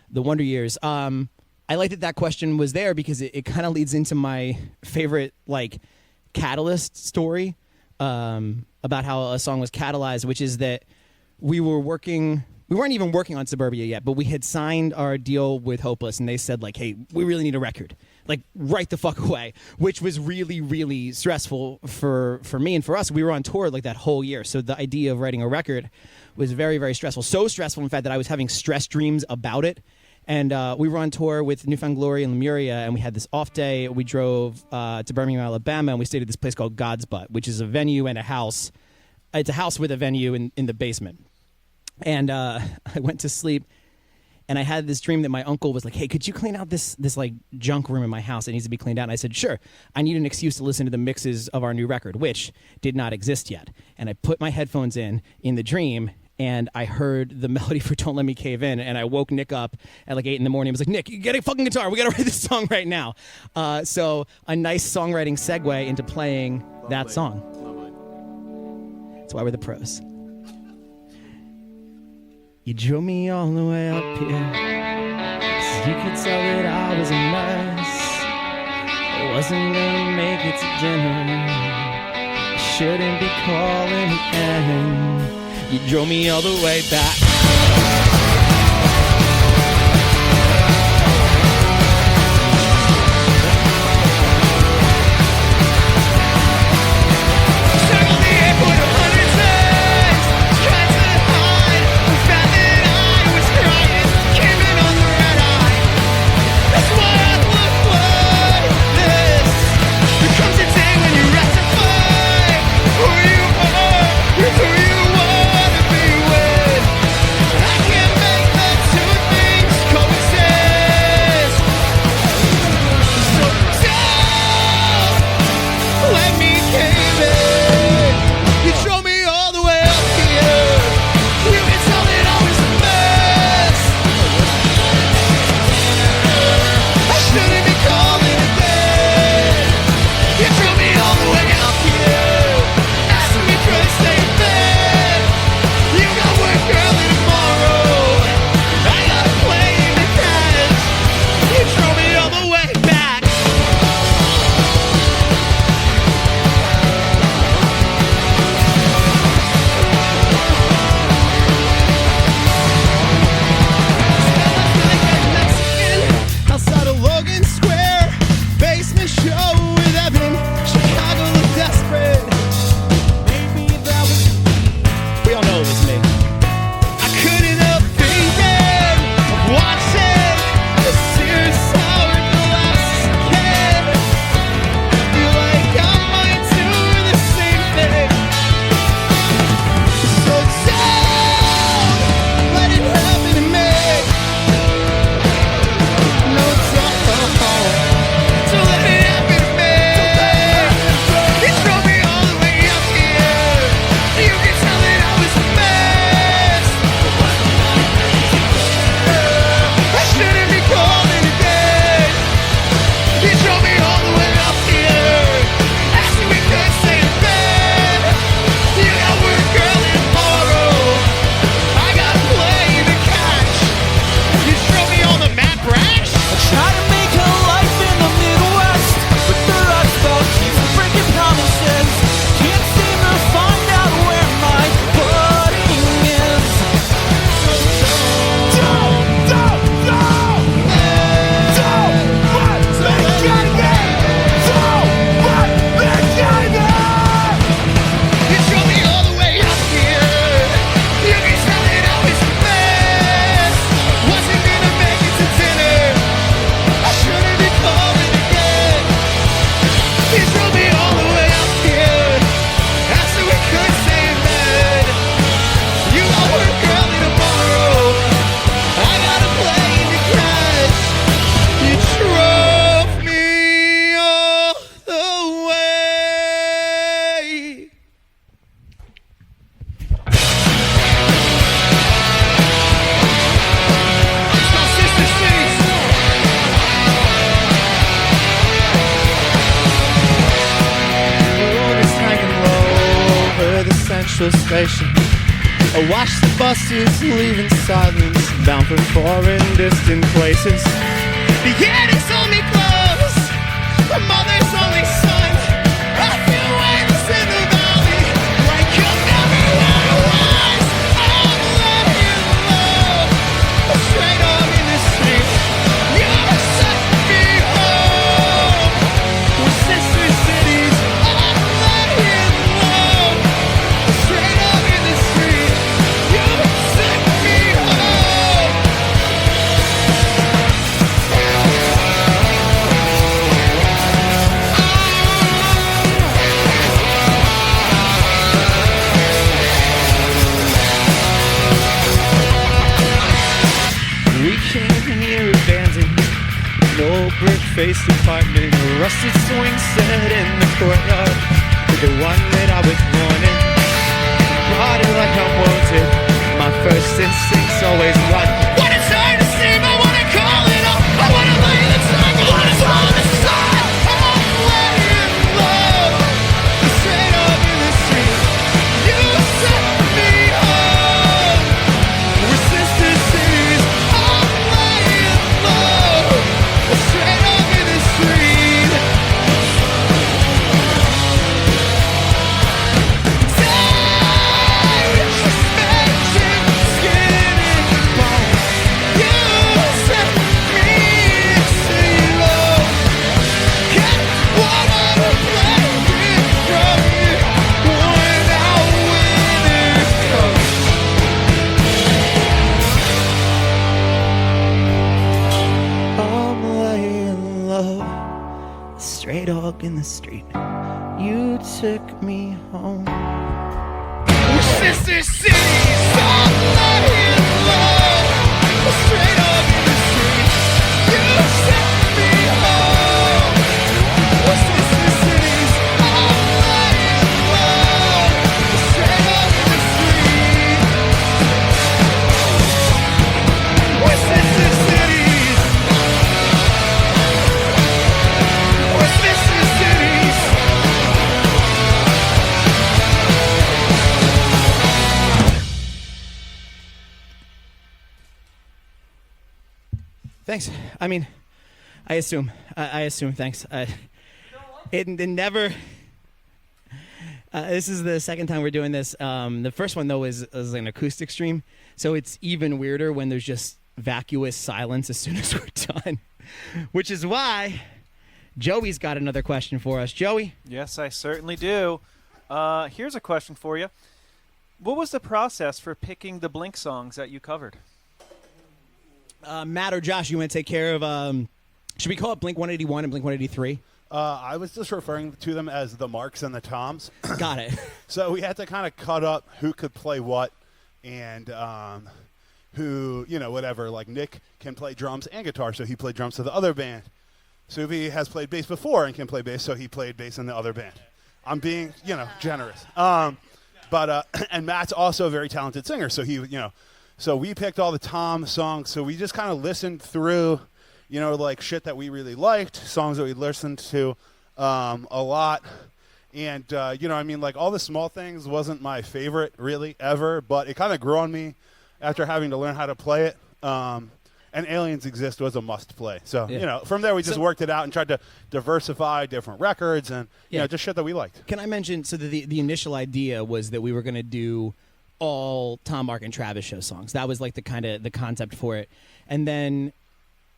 [SPEAKER 13] the Wonder Years. I like that question was there because it kind of leads into my favorite like catalyst story about how a song was catalyzed, which is that we weren't even working on Suburbia yet, but we had signed our deal with Hoppus, and they said, like, hey, we really need a record. Like, right the fuck away, which was really, really stressful for me and for us. We were on tour, like, that whole year, so the idea of writing a record was very, very stressful. So stressful, in fact, that I was having stress dreams about it. And we were on tour with Newfound Glory and Lemuria, and we had this off day. We drove to Birmingham, Alabama, and we stayed at this place called God's Butt, which is a venue and a house. It's a house with a venue in the basement. And I went to sleep, and I had this dream that my uncle was like, hey, could you clean out this like junk room in my house? It needs to be cleaned out. And I said, sure. I need an excuse to listen to the mixes of our new record, which did not exist yet. And I put my headphones in the dream, and I heard the melody for Don't Let Me Cave In, and I woke Nick up at like 8 in the morning. I was like, Nick, you get a fucking guitar. We got to write this song right now. So a nice songwriting segue into playing that song. That's why we're the pros. You drove me all the way up here, 'cause you could tell that I was a mess. I wasn't gonna make it to dinner. I shouldn't be calling again. You drove me all the way back. I can't
[SPEAKER 16] central station. I watch the buses leave in silence, bound for foreign distant places. The end is only close, the mother's only son. I feel waves in the valley, like you'll never what it was. I'm laying low, straight up in the street. You set me home with sister cities. I'm laying low, straight up in the street. You set me home. We came near abandoned, an old brick-faced apartment, a rusted swing set in the courtyard, the one that I was born in. Got it like I'm wanted, my first instinct's always run. When it's hard to seem, I wanna call it up, I wanna lay the time, I wanna swallow the sun. I'm laying low, straight up in the street. You set me home, we're sister cities. I'm laying low, straight up in the street. Time suspension, skin and bone. You set me low. Get what I'm playing from you without winning coach. I'm laying low, stray dog in the street. You took me home. We're sister cities. I'm laying low, straight up in the street. You set me home. We're sister cities. I'm laying low, straight up in the street. We're sister cities. We're sister cities.
[SPEAKER 13] Thanks. I mean, I assume. Thanks. It never. This is the second time we're doing this. The first one though is an acoustic stream, so it's even weirder when there's just vacuous silence as soon as we're done. Which is why Joey's got another question for us. Joey.
[SPEAKER 17] Yes, I certainly do. Here's a question for you. What was the process for picking the Blink songs that you covered?
[SPEAKER 13] Matt or Josh, you want to take care of? Should we call it Blink 181 and Blink 183?
[SPEAKER 15] I was just referring to them as the Marks and the Toms.
[SPEAKER 13] Got it.
[SPEAKER 15] So we had to kind of cut up who could play what, and who, whatever. Like Nick can play drums and guitar, so he played drums to the other band. Suvi has played bass before and can play bass, so he played bass in the other band. I'm being, generous. But and Matt's also a very talented singer, so he, so we picked all the Tom songs. So we just kind of listened through, like shit that we really liked, songs that we listened to a lot. And, like all the small things wasn't my favorite really ever, but it kind of grew on me after having to learn how to play it. And Aliens Exist was a must play. So, from there we just worked it out and tried to diversify different records and, just shit that we liked.
[SPEAKER 13] Can I mention, so the initial idea was that we were going to do all Tom, Mark, and Travis show songs. That was like the concept for it. And then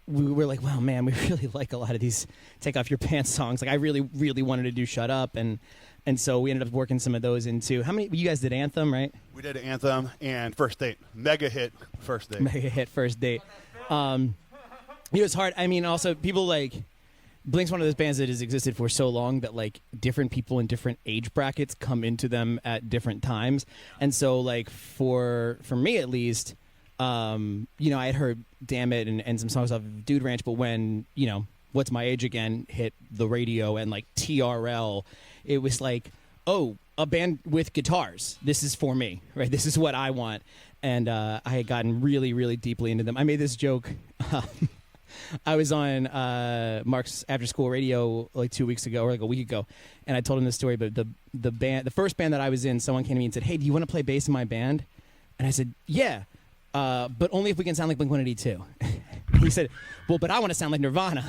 [SPEAKER 13] we were like, wow, man, we really like a lot of these Take Off Your Pants songs. Like I really, really wanted to do Shut Up. And so we ended up working some of those into, how many, you guys did Anthem, right?
[SPEAKER 15] We did Anthem and First Date. Mega hit First Date.
[SPEAKER 13] Mega hit First Date. It was hard. I mean, also people like Blink's one of those bands that has existed for so long that like different people in different age brackets come into them at different times. And so like for me at least, I had heard Dammit and some songs off of Dude Ranch, but when, What's My Age Again hit the radio and like TRL, it was like, oh, a band with guitars. This is for me, right? This is what I want. And I had gotten really, really deeply into them. I made this joke I was on Mark's after school radio like 2 weeks ago or like a week ago, and I told him this story. But the first band that I was in, someone came to me and said, "Hey, do you want to play bass in my band?" And I said, "Yeah, but only if we can sound like Blink-182." He said, "Well, but I want to sound like Nirvana,"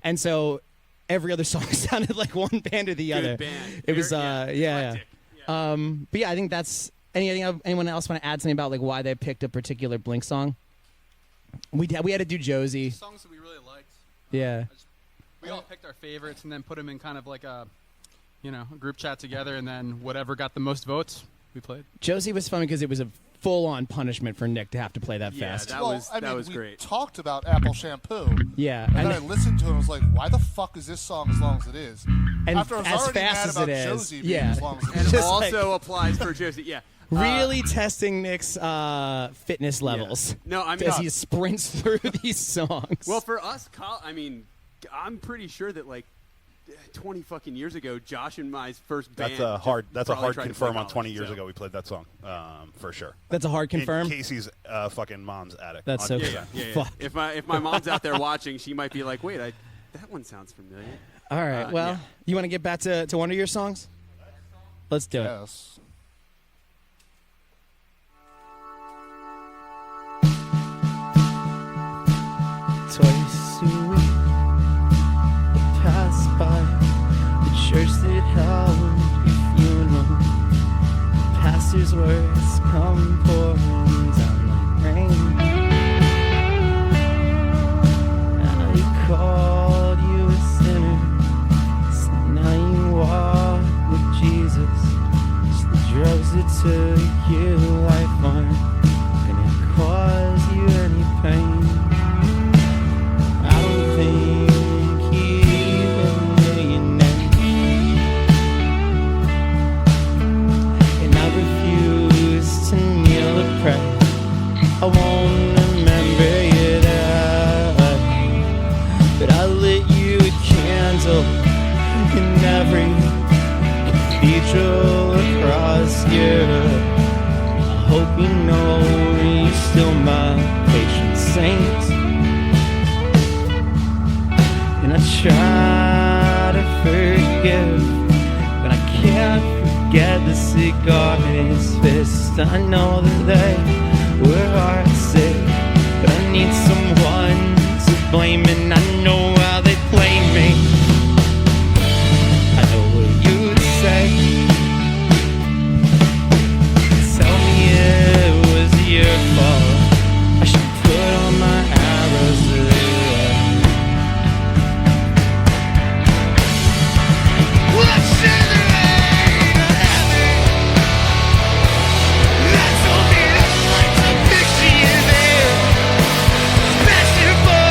[SPEAKER 13] and so every other song sounded like one band or the other.
[SPEAKER 14] Band.
[SPEAKER 13] It was yeah. But yeah, I think that's anyone else want to add something about like why they picked a particular Blink song? We had to do Josie.
[SPEAKER 18] Songs that we really liked.
[SPEAKER 13] Yeah.
[SPEAKER 18] We all picked our favorites and then put them in kind of like a group chat together, and then whatever got the most votes, we played.
[SPEAKER 13] Josie was fun because it was a full-on punishment for Nick to have to play that fast.
[SPEAKER 14] That was great.
[SPEAKER 19] We talked about Apple Shampoo.
[SPEAKER 13] Yeah.
[SPEAKER 19] And then I listened to it and was like, why the fuck is this song as long as it is?
[SPEAKER 13] And
[SPEAKER 19] After I was
[SPEAKER 13] as
[SPEAKER 19] already
[SPEAKER 13] fast
[SPEAKER 19] mad
[SPEAKER 13] as
[SPEAKER 19] about
[SPEAKER 13] it is.
[SPEAKER 19] Josie being
[SPEAKER 13] Yeah.
[SPEAKER 19] as long as it
[SPEAKER 14] And
[SPEAKER 19] is.
[SPEAKER 14] it also applies for Josie. Yeah.
[SPEAKER 13] Really testing Nick's fitness levels.
[SPEAKER 14] No, I mean,
[SPEAKER 13] as he sprints through these songs.
[SPEAKER 14] Well, for us, I'm pretty sure that like 20 fucking years ago, Josh and my first band.
[SPEAKER 15] That's a hard
[SPEAKER 14] probably tried to
[SPEAKER 15] confirm
[SPEAKER 14] play
[SPEAKER 15] on 20
[SPEAKER 14] college,
[SPEAKER 15] years
[SPEAKER 14] so.
[SPEAKER 15] ago we played that song for sure.
[SPEAKER 13] That's a hard confirm?
[SPEAKER 15] In Casey's fucking mom's attic.
[SPEAKER 13] That's so
[SPEAKER 15] 100%.
[SPEAKER 14] Yeah.
[SPEAKER 13] Fuck.
[SPEAKER 14] If my mom's out there watching, she might be like, wait, that one sounds familiar.
[SPEAKER 13] All right. Well,
[SPEAKER 14] yeah.
[SPEAKER 13] you want to get back to one of your songs? Let's do it.
[SPEAKER 19] Yes.
[SPEAKER 16] Twice a week, I pass by the church that held your funeral. Pastor's words come pouring down like rain. I called you a sinner, so now you walk with Jesus. So the drugs that took your life aren't gonna cause you any pain. I don't think he even knew your name, and I refuse to kneel or pray. I won't remember you that, but I lit you a candle in every cathedral across Europe. I hope you know you're still my patron saint. And I try to forgive, but I can't forget the cigar in his fist. I know that they were heartsick, but I need someone to blame, and I know how they play me. I know what you'd say. Tell me it was your fault. I should put on my arrows away. Picture you there, passion for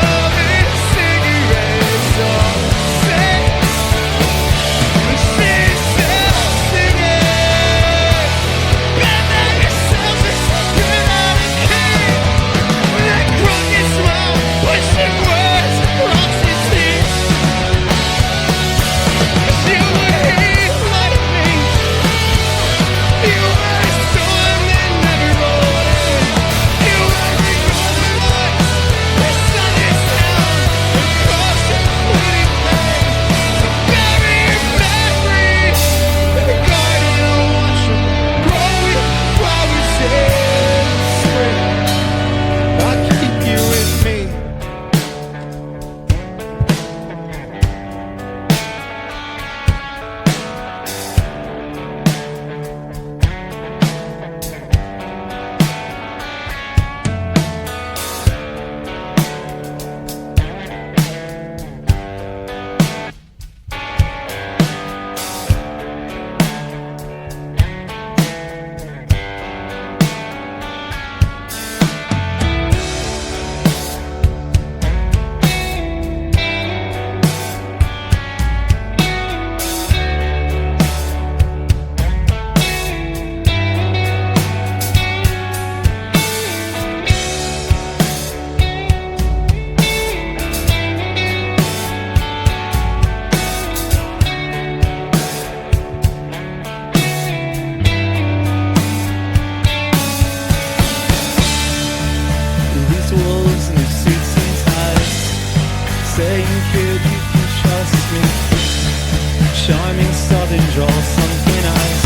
[SPEAKER 16] draw sunken eyes.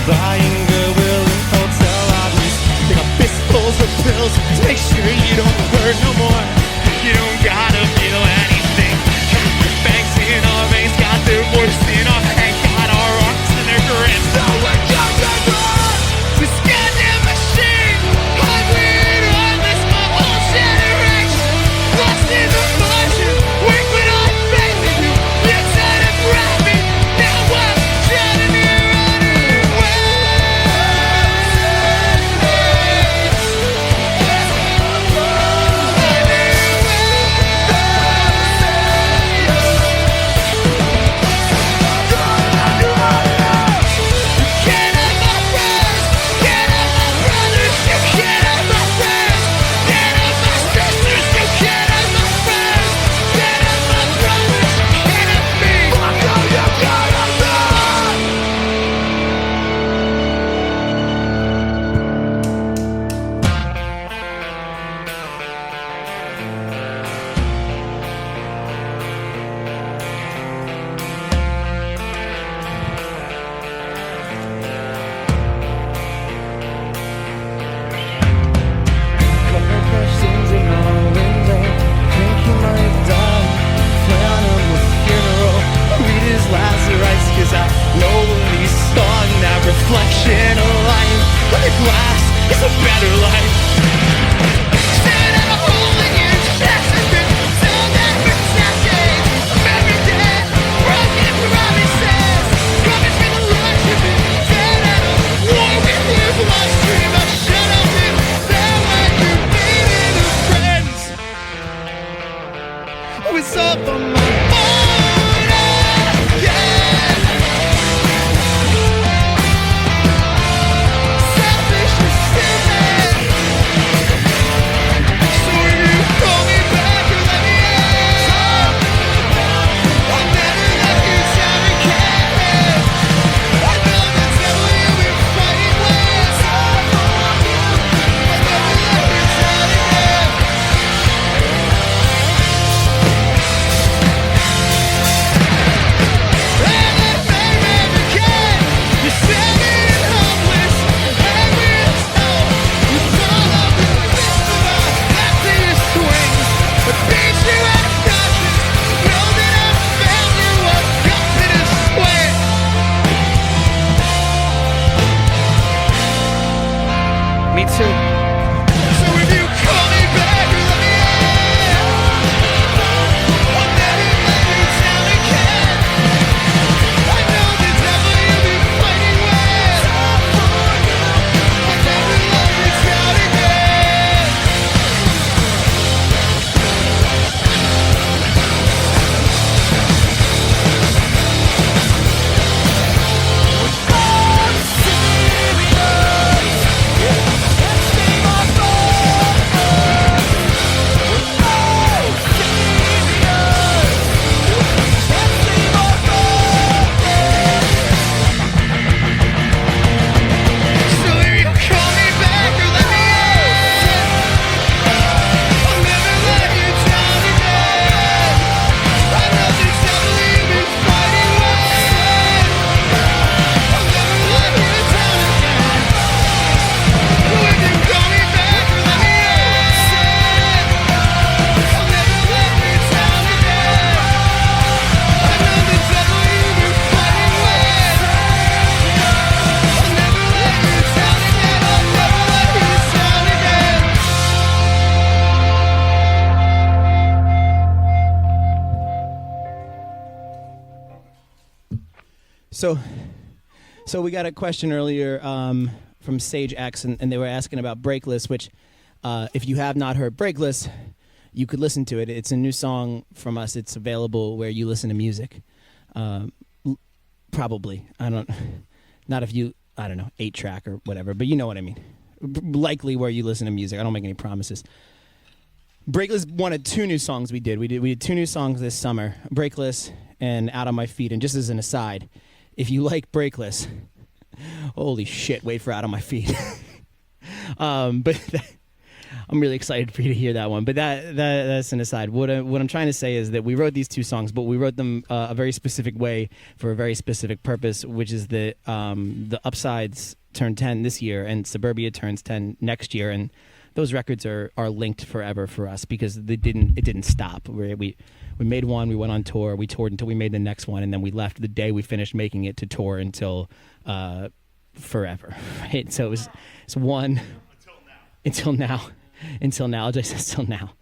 [SPEAKER 16] Buying goodwill in hotel lobbies. Pick up pistols or pills to make sure you don't hurt no more. You don't gotta feel anything. Banks in our veins got their voice in our head, got our arms in their grips. So we're just a run. This goddamn machine. I'm weird on this whole generation. Lost in the motion. Wait when I faith in you. You said it brought me. Now I'm drowning here underway. Reflection of life, the glass is a better life. Staring at a hole in your chest has been told that for decades. Every day, broken promises, promise me the lunch you've been dead at a war with your bloodstream. I should have been there when you needed a friend. With up on my own again.
[SPEAKER 13] So we got a question earlier from Sage X, and they were asking about Brakeless, which if you have not heard Brakeless, you could listen to it. It's a new song from us. It's available where you listen to music. Probably. Not if you, 8-track or whatever, but you know what I mean. Likely where you listen to music. I don't make any promises. Brakeless wanted 2 new songs we did. We did 2 new songs this summer, Brakeless and Out on My Feet. And just as an aside, if you like Brakeless, holy shit, wait for Out on My Feet. But I'm really excited for you to hear that one. But that's an aside. What I'm trying to say is that we wrote these two songs, but we wrote them a very specific way for a very specific purpose, which is that the Upsides turned 10 this year and Suburbia turns 10 next year, and those records are linked forever for us because it didn't stop. We made one, we went on tour, we toured until we made the next one, and then we left the day we finished making it to tour until forever. Right? So it's one until now. I'll just say till now.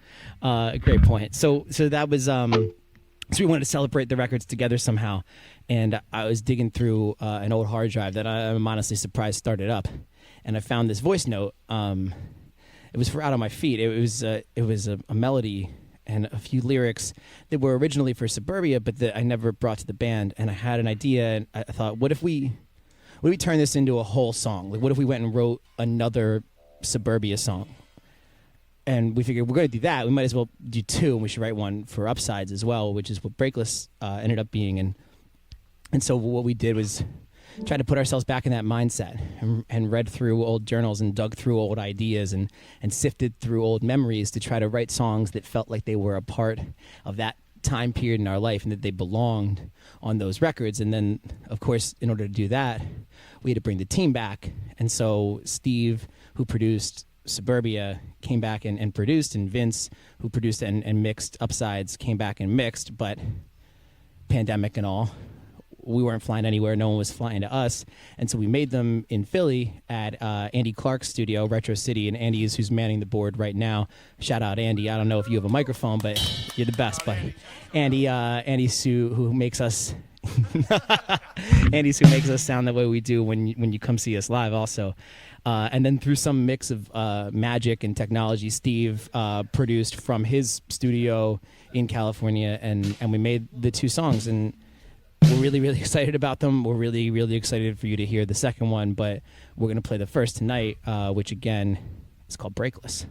[SPEAKER 13] Great point. So that was so we wanted to celebrate the records together somehow, and I was digging through an old hard drive that I'm honestly surprised started up, and I found this voice note. It was for Out on My Feet. It was a melody and a few lyrics that were originally for Suburbia, but that I never brought to the band. And I had an idea, and I thought, what if we turn this into a whole song? Like, what if we went and wrote another Suburbia song? And we figured we're going to do that. We might as well do two, and we should write one for Upsides as well, which is what Brakeless ended up being. And so what we did was try to put ourselves back in that mindset and read through old journals and dug through old ideas and sifted through old memories to try to write songs that felt like they were a part of that time period in our life and that they belonged on those records. And then, of course, in order to do that, we had to bring the team back. And so Steve, who produced Suburbia, came back and produced, and Vince, who produced and mixed Upsides, came back and mixed, but pandemic and all, we weren't flying anywhere. No one was flying to us. And so we made them in Philly at Andy Clark's studio, Retro City. And Andy is who's manning the board right now. Shout out, Andy. I don't know if you have a microphone, but you're the best, buddy. Andy Sue, who makes us Andy's who makes us sound the way we do when you come see us live also. And then through some mix of magic and technology, Steve produced from his studio in California, and we made the two songs. And we're really, really excited about them. We're really, really excited for you to hear the second one, but we're going to play the first tonight, which, again, is called Brakeless.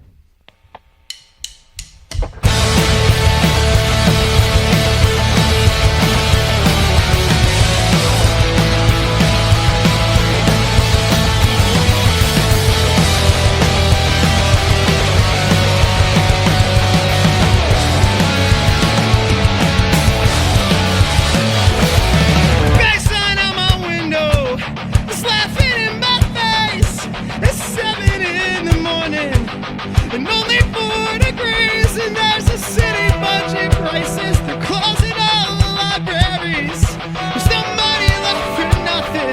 [SPEAKER 16] And only 4 degrees, and there's a city budget crisis. They're closing all the libraries. There's no money left for nothing.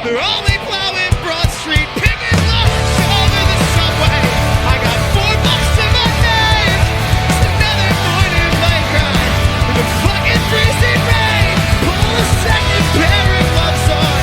[SPEAKER 16] They're only plowing Broad Street, picking lunch over the subway. I got $4 in my name. It's another morning bike ride with a fucking freezing rain. Pull the second pair of gloves on.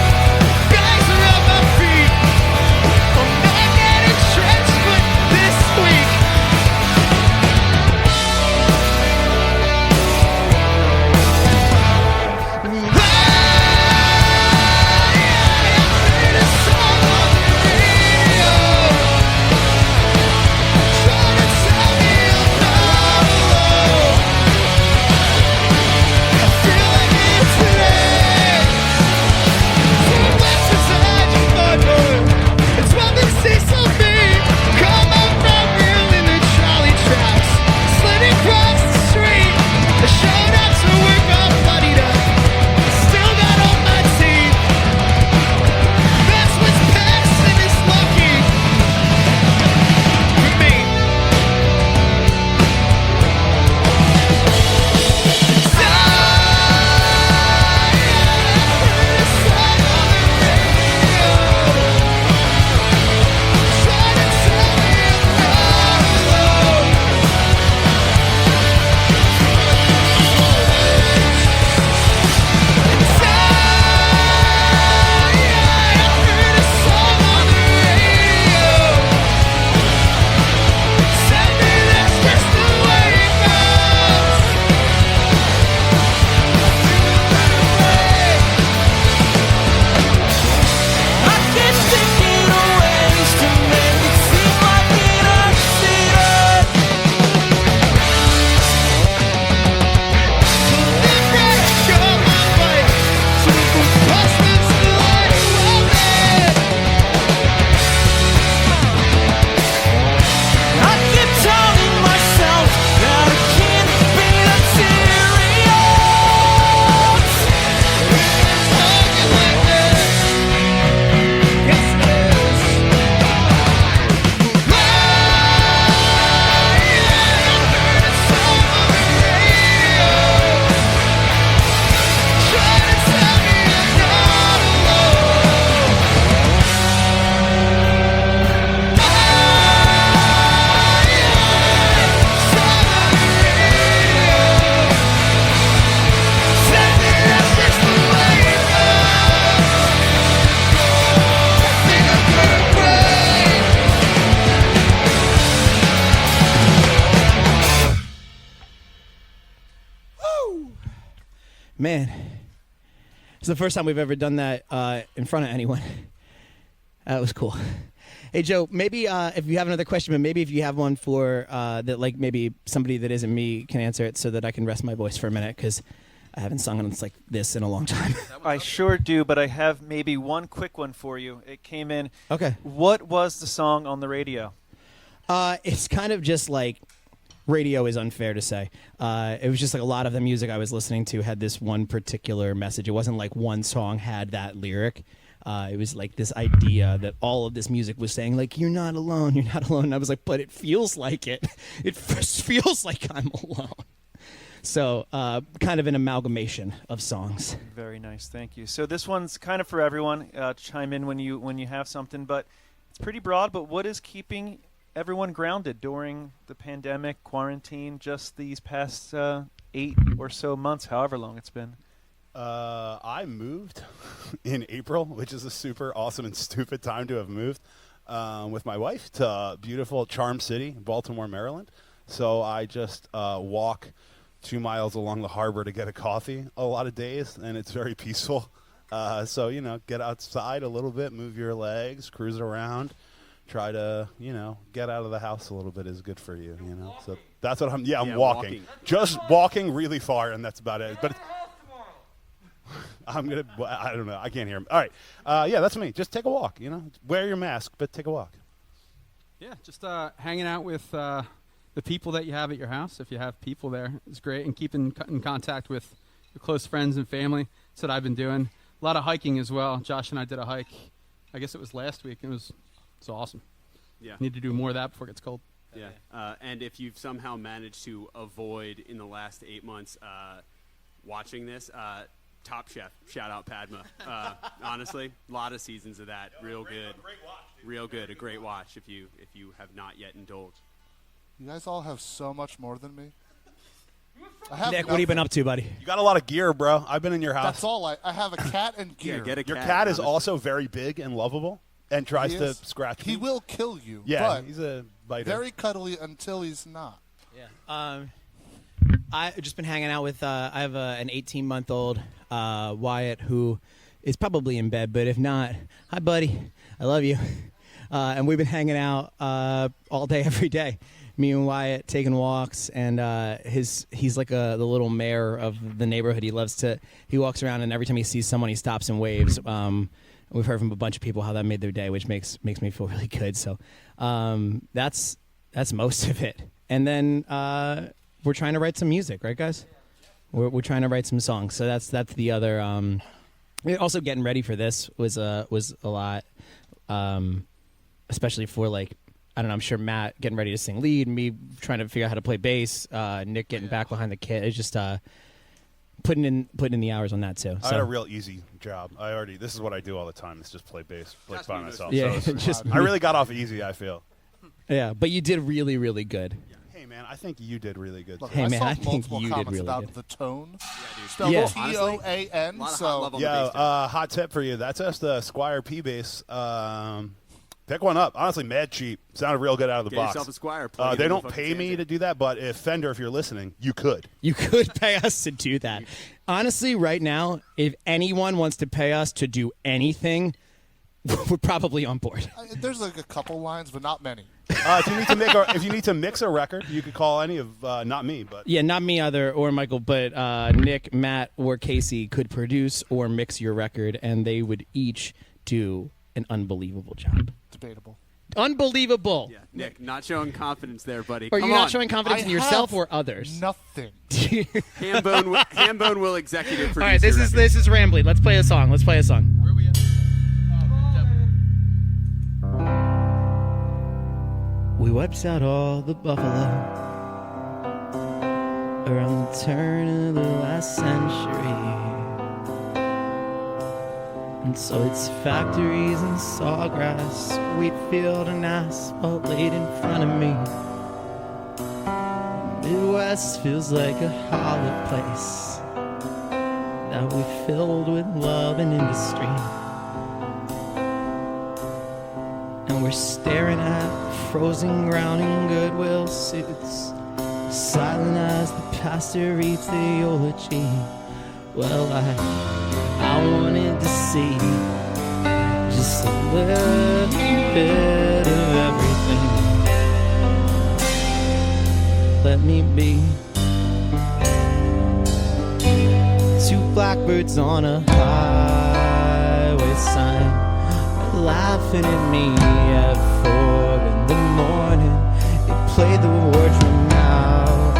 [SPEAKER 13] Man, it's the first time we've ever done that in front of anyone. That was cool. Hey, Joe, maybe if you have another question, but maybe if you have one for that, like maybe somebody that isn't me can answer it so that I can rest my voice for a minute, because I haven't sung on like this in a long time.
[SPEAKER 17] I sure do, but I have maybe one quick one for you. It came in.
[SPEAKER 13] Okay.
[SPEAKER 17] What was the song on the radio?
[SPEAKER 13] It's kind of just like radio is unfair to say. It was just like a lot of the music I was listening to had this one particular message. It wasn't like one song had that lyric. It was like this idea that all of this music was saying, like, you're not alone, you're not alone. And I was like, but it feels like it. It feels like I'm alone. So kind of an amalgamation of songs.
[SPEAKER 17] Very nice, thank you. So this one's kind of for everyone. Chime in when you have something, but it's pretty broad. But what is keeping everyone grounded during the pandemic, quarantine, just these past 8 or so months, however long it's been?
[SPEAKER 15] I moved in April, which is a super awesome and stupid time to have moved with my wife to beautiful Charm City, Baltimore, Maryland. So I just walk 2 miles along the harbor to get a coffee a lot of days, and it's very peaceful. So, get outside a little bit, move your legs, cruise around, try to, get out of the house a little bit is good for you, So that's what I'm walking. Just walking really far, and that's about it. But I don't know. I can't hear him. All right. That's me. Just take a walk, Wear your mask, but take a walk.
[SPEAKER 18] Yeah, just hanging out with the people that you have at your house. If you have people there, it's great. And keeping in contact with your close friends and family. That's what I've been doing. A lot of hiking as well. Josh and I did a hike. I guess it was last week. It was awesome.
[SPEAKER 14] Yeah.
[SPEAKER 18] Need to do more of that before it gets cold.
[SPEAKER 14] Yeah. And if you've somehow managed to avoid in the last 8 months watching this, Top Chef, shout out Padma. Honestly, a lot of seasons of that, real good. Real good, a great watch if you have not yet indulged.
[SPEAKER 19] You guys all have so much more than me.
[SPEAKER 13] Nick, what have you been up to, buddy?
[SPEAKER 15] You got a lot of gear, bro. I've been in your house.
[SPEAKER 19] That's all. I have a cat and gear.
[SPEAKER 14] Yeah, get a cat.
[SPEAKER 15] Your cat is also very big and lovable and tries to scratch me.
[SPEAKER 19] He will kill you.
[SPEAKER 15] Yeah,
[SPEAKER 19] but
[SPEAKER 15] he's a biter.
[SPEAKER 19] Very cuddly until he's not.
[SPEAKER 13] Yeah. I've just been hanging out with, I have an 18-month-old Wyatt who is probably in bed, but if not, hi, buddy. I love you. And we've been hanging out all day, every day. Me and Wyatt taking walks, and he's like the little mayor of the neighborhood. He walks around, and every time he sees someone, he stops and waves. We've heard from a bunch of people how that made their day, which makes me feel really good. So that's most of it. And then we're trying to write some music, right, guys? We're trying to write some songs. So that's the other. Also, getting ready for this was a lot, especially for like. I don't know, I'm sure Matt getting ready to sing lead, me trying to figure out how to play bass, Nick getting back behind the kit. It's just putting in the hours on that too.
[SPEAKER 15] I had a real easy job. This is what I do all the time. Is just play bass, by myself.
[SPEAKER 13] Yeah,
[SPEAKER 15] so I really got off easy, I feel.
[SPEAKER 13] Yeah, but you did really, really good.
[SPEAKER 15] Yeah. Hey man, I think you did really good.
[SPEAKER 19] Look,
[SPEAKER 13] hey man, I
[SPEAKER 19] saw
[SPEAKER 13] think you did really
[SPEAKER 19] about
[SPEAKER 13] good.
[SPEAKER 19] The tone.
[SPEAKER 15] Yeah,
[SPEAKER 19] T-O-A-N.
[SPEAKER 15] Hot tip for you. That's just the Squire P bass. Pick one up. Honestly, mad cheap. Sounded real good out of the box.
[SPEAKER 14] Get yourself a Squire.
[SPEAKER 15] They don't pay me to do that, but if Fender, if you're listening, you could.
[SPEAKER 13] You could pay us to do that. Honestly, right now, if anyone wants to pay us to do anything, we're probably on board.
[SPEAKER 19] There's like a couple lines, but not many.
[SPEAKER 15] If you need to mix a record, you could call any of not me, but
[SPEAKER 13] yeah, not me either or Michael, but Nick, Matt, or Casey could produce or mix your record, and they would each do an unbelievable job.
[SPEAKER 19] Debatable.
[SPEAKER 13] Unbelievable.
[SPEAKER 14] Yeah, Nick, not showing confidence there, buddy.
[SPEAKER 13] Are you not showing confidence in yourself or others?
[SPEAKER 19] Nothing.
[SPEAKER 14] Hambone will executive produce.
[SPEAKER 13] All right, this is rambling. Let's play a song.
[SPEAKER 18] Where are we at?
[SPEAKER 13] We wiped out all the buffalo around the turn of the last century. And so it's factories and sawgrass, wheat field and asphalt laid in front of me. Midwest feels like a hollow place that we filled with love and industry. And we're staring at frozen ground in Goodwill suits, silent as the pastor reads the eulogy.
[SPEAKER 16] Well, I wanted to see just a little bit of everything. Let me be. Two blackbirds on a highway sign are laughing at me at 4 in the morning. They play the wardrobe out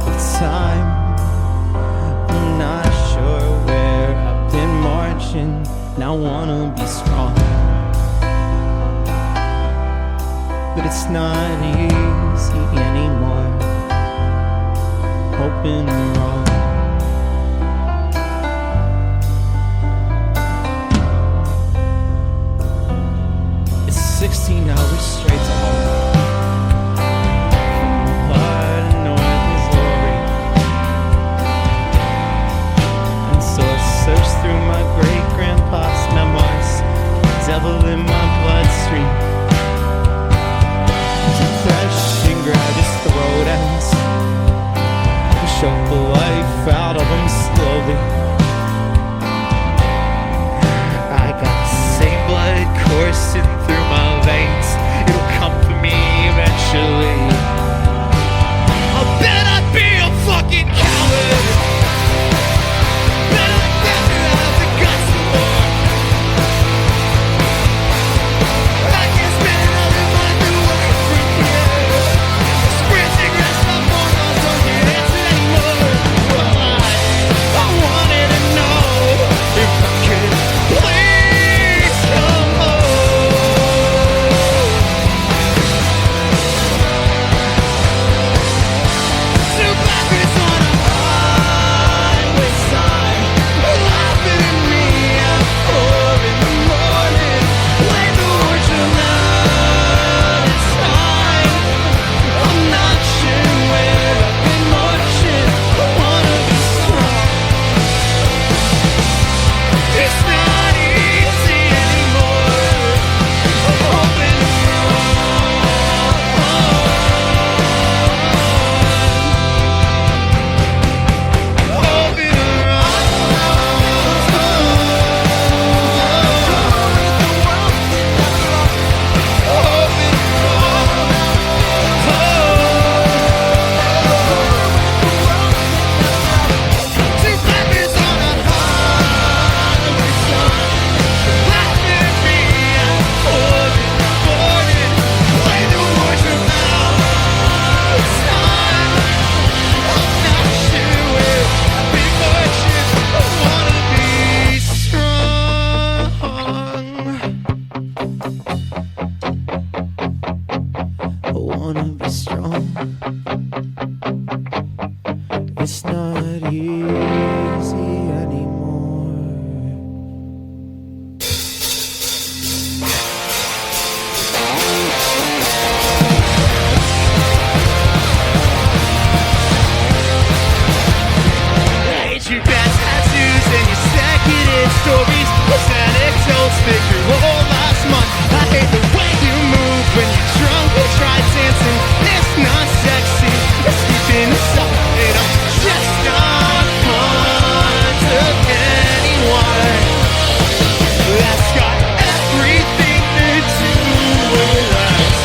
[SPEAKER 16] of time. I'm not sure where I've been marching. Now I wanna be strong, but it's not easy anymore. Hoping wrong. It's 16 hours straight to home. From far to north Missouri. And so I searched through my great-grandpa's memoirs. Devil in my bloodstream. Depression grabbed his throat ends. Choke the life out of him slowly. I got the same blood coursing through my veins. It'll come for me eventually. I bet I'd be a fucking coward. Bet I'd never have the guts to war. I can't spend another month away from here. Sprinting rest my mornings on the answer. I wanted to know if I could please come home. Two blackbirds on a highway sign, laughing at me at 4 in the morning. Play the wardrobe out of time. I'm not sure where I've been marching. I wanna be strong. It's not easy anymore. I'm hoping it's not easy anymore. Hate your bad tattoos and your secondhand stories. Those anecdotes that you all last month. I hate the way you move when you're drunk and try dancing. It's not sexy. It's keeping us up. And I'm just not fun to anyone. That's got everything to do with us.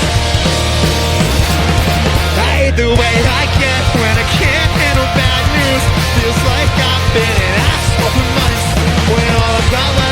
[SPEAKER 16] I hate the way I get when I can't handle bad news. Feels like I've been an asshole for months when all I've got left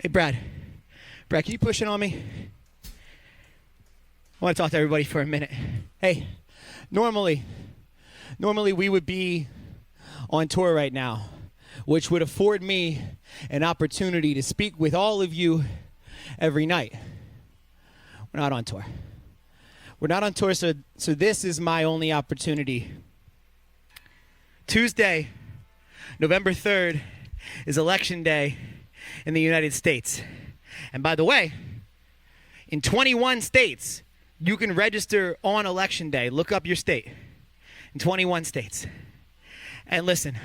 [SPEAKER 13] Hey, Brad. Brad, can you push it on me? I want to talk to everybody for a minute. Hey, normally we would be on tour right now, which would afford me an opportunity to speak with all of you every night. We're not on tour. We're not on tour, so this is my only opportunity. Tuesday, November 3rd, is Election Day in the United States. And by the way, in 21 states, you can register on Election Day. Look up your state. In 21 states. And listen,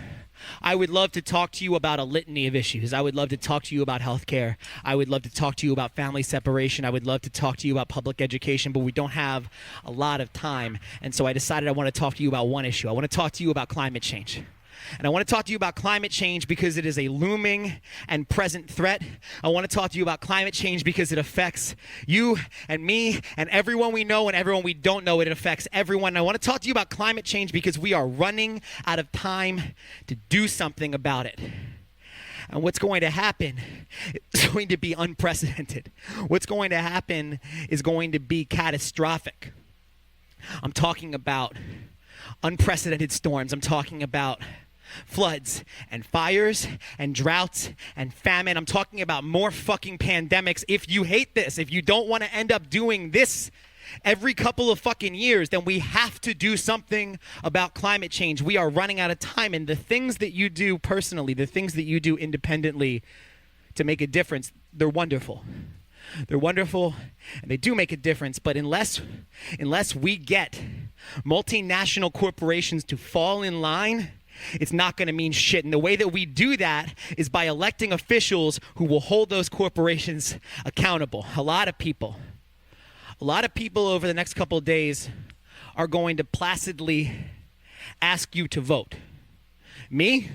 [SPEAKER 13] I would love to talk to you about a litany of issues. I would love to talk to you about health care. I would love to talk to you about family separation. I would love to talk to you about public education, but we don't have a lot of time. And so I decided I want to talk to you about one issue. I want to talk to you about climate change. And I want to talk to you about climate change because it is a looming and present threat. I want to talk to you about climate change because it affects you and me and everyone we know and everyone we don't know. It affects everyone. And I want to talk to you about climate change because we are running out of time to do something about it. And what's going to happen is going to be unprecedented. What's going to happen is going to be catastrophic. I'm talking about unprecedented storms. I'm talking about floods and fires and droughts and famine. I'm talking about more fucking pandemics. If you hate this, if you don't want to end up doing this every couple of fucking years, then we have to do something about climate change. We are running out of time, and the things that you do personally, the things that you do independently to make a difference, they're wonderful. They're wonderful, and they do make a difference, but unless we get multinational corporations to fall in line, it's not going to mean shit. And the way that we do that is by electing officials who will hold those corporations accountable. A lot of people over the next couple of days are going to placidly ask you to vote. Me?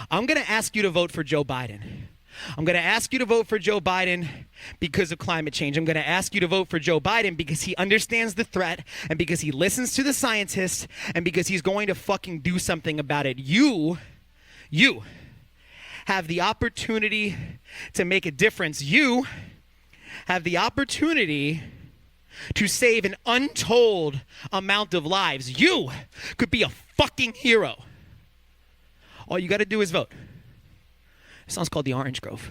[SPEAKER 13] I'm going to ask you to vote for Joe Biden. I'm going to ask you to vote for Joe Biden because of climate change. I'm going to ask you to vote for Joe Biden because he understands the threat and because he listens to the scientists and because he's going to fucking do something about it. You have the opportunity to make a difference. You have the opportunity to save an untold amount of lives. You could be a fucking hero. All you got to do is vote. This song's called The Orange Grove.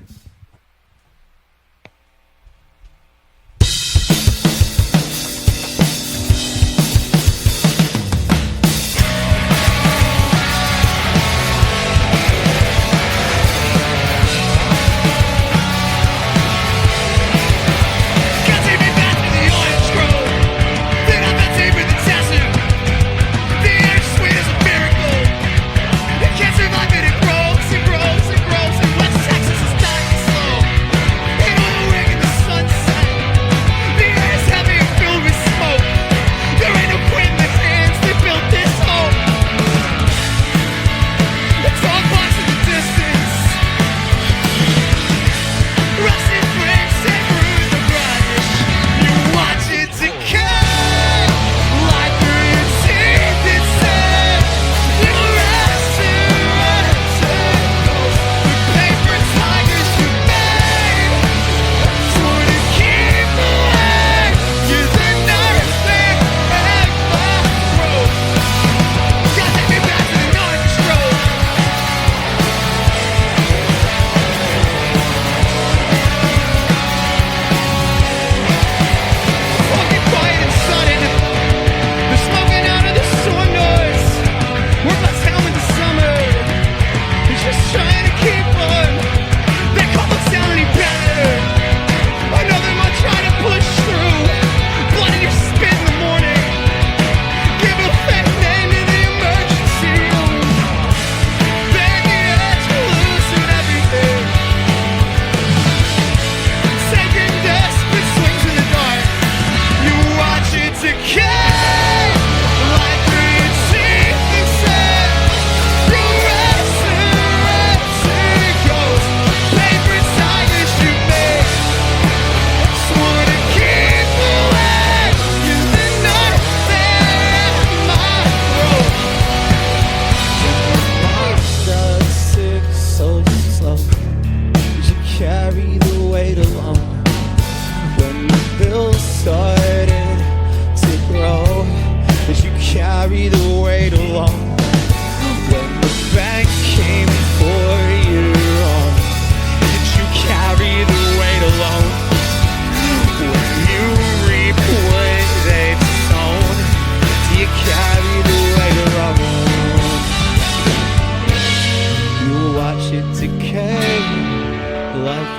[SPEAKER 3] Can't survive it, it grows and grows and grows, and West Texas is dying.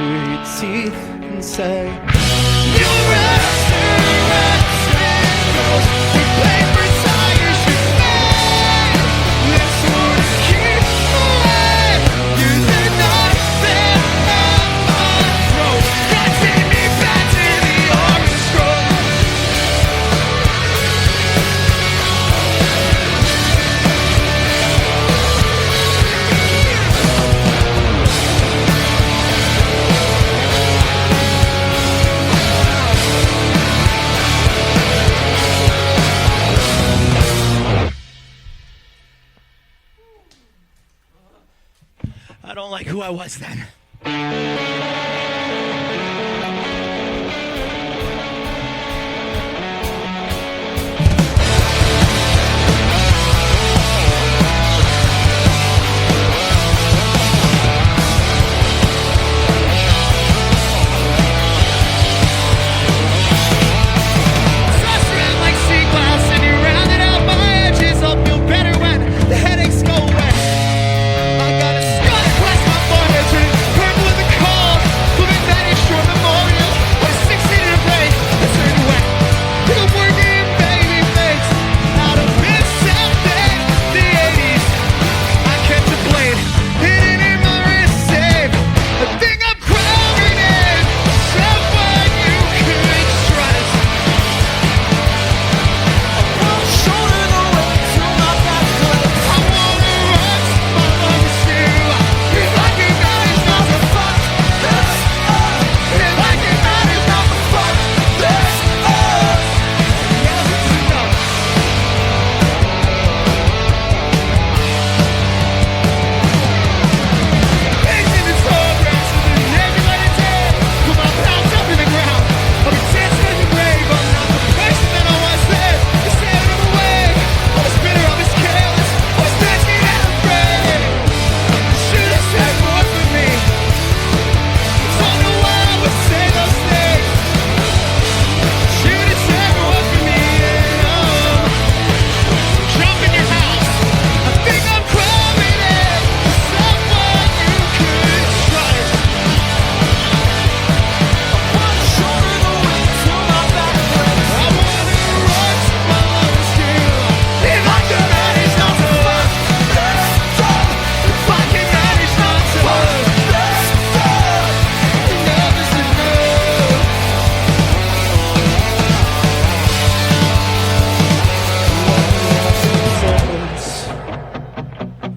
[SPEAKER 16] through your teeth and say, you're rectangles with paper tires you made. Let's sort of keep away. You're the knife that at my throat. God take me back to the orange grove.
[SPEAKER 13] I don't like who I was then.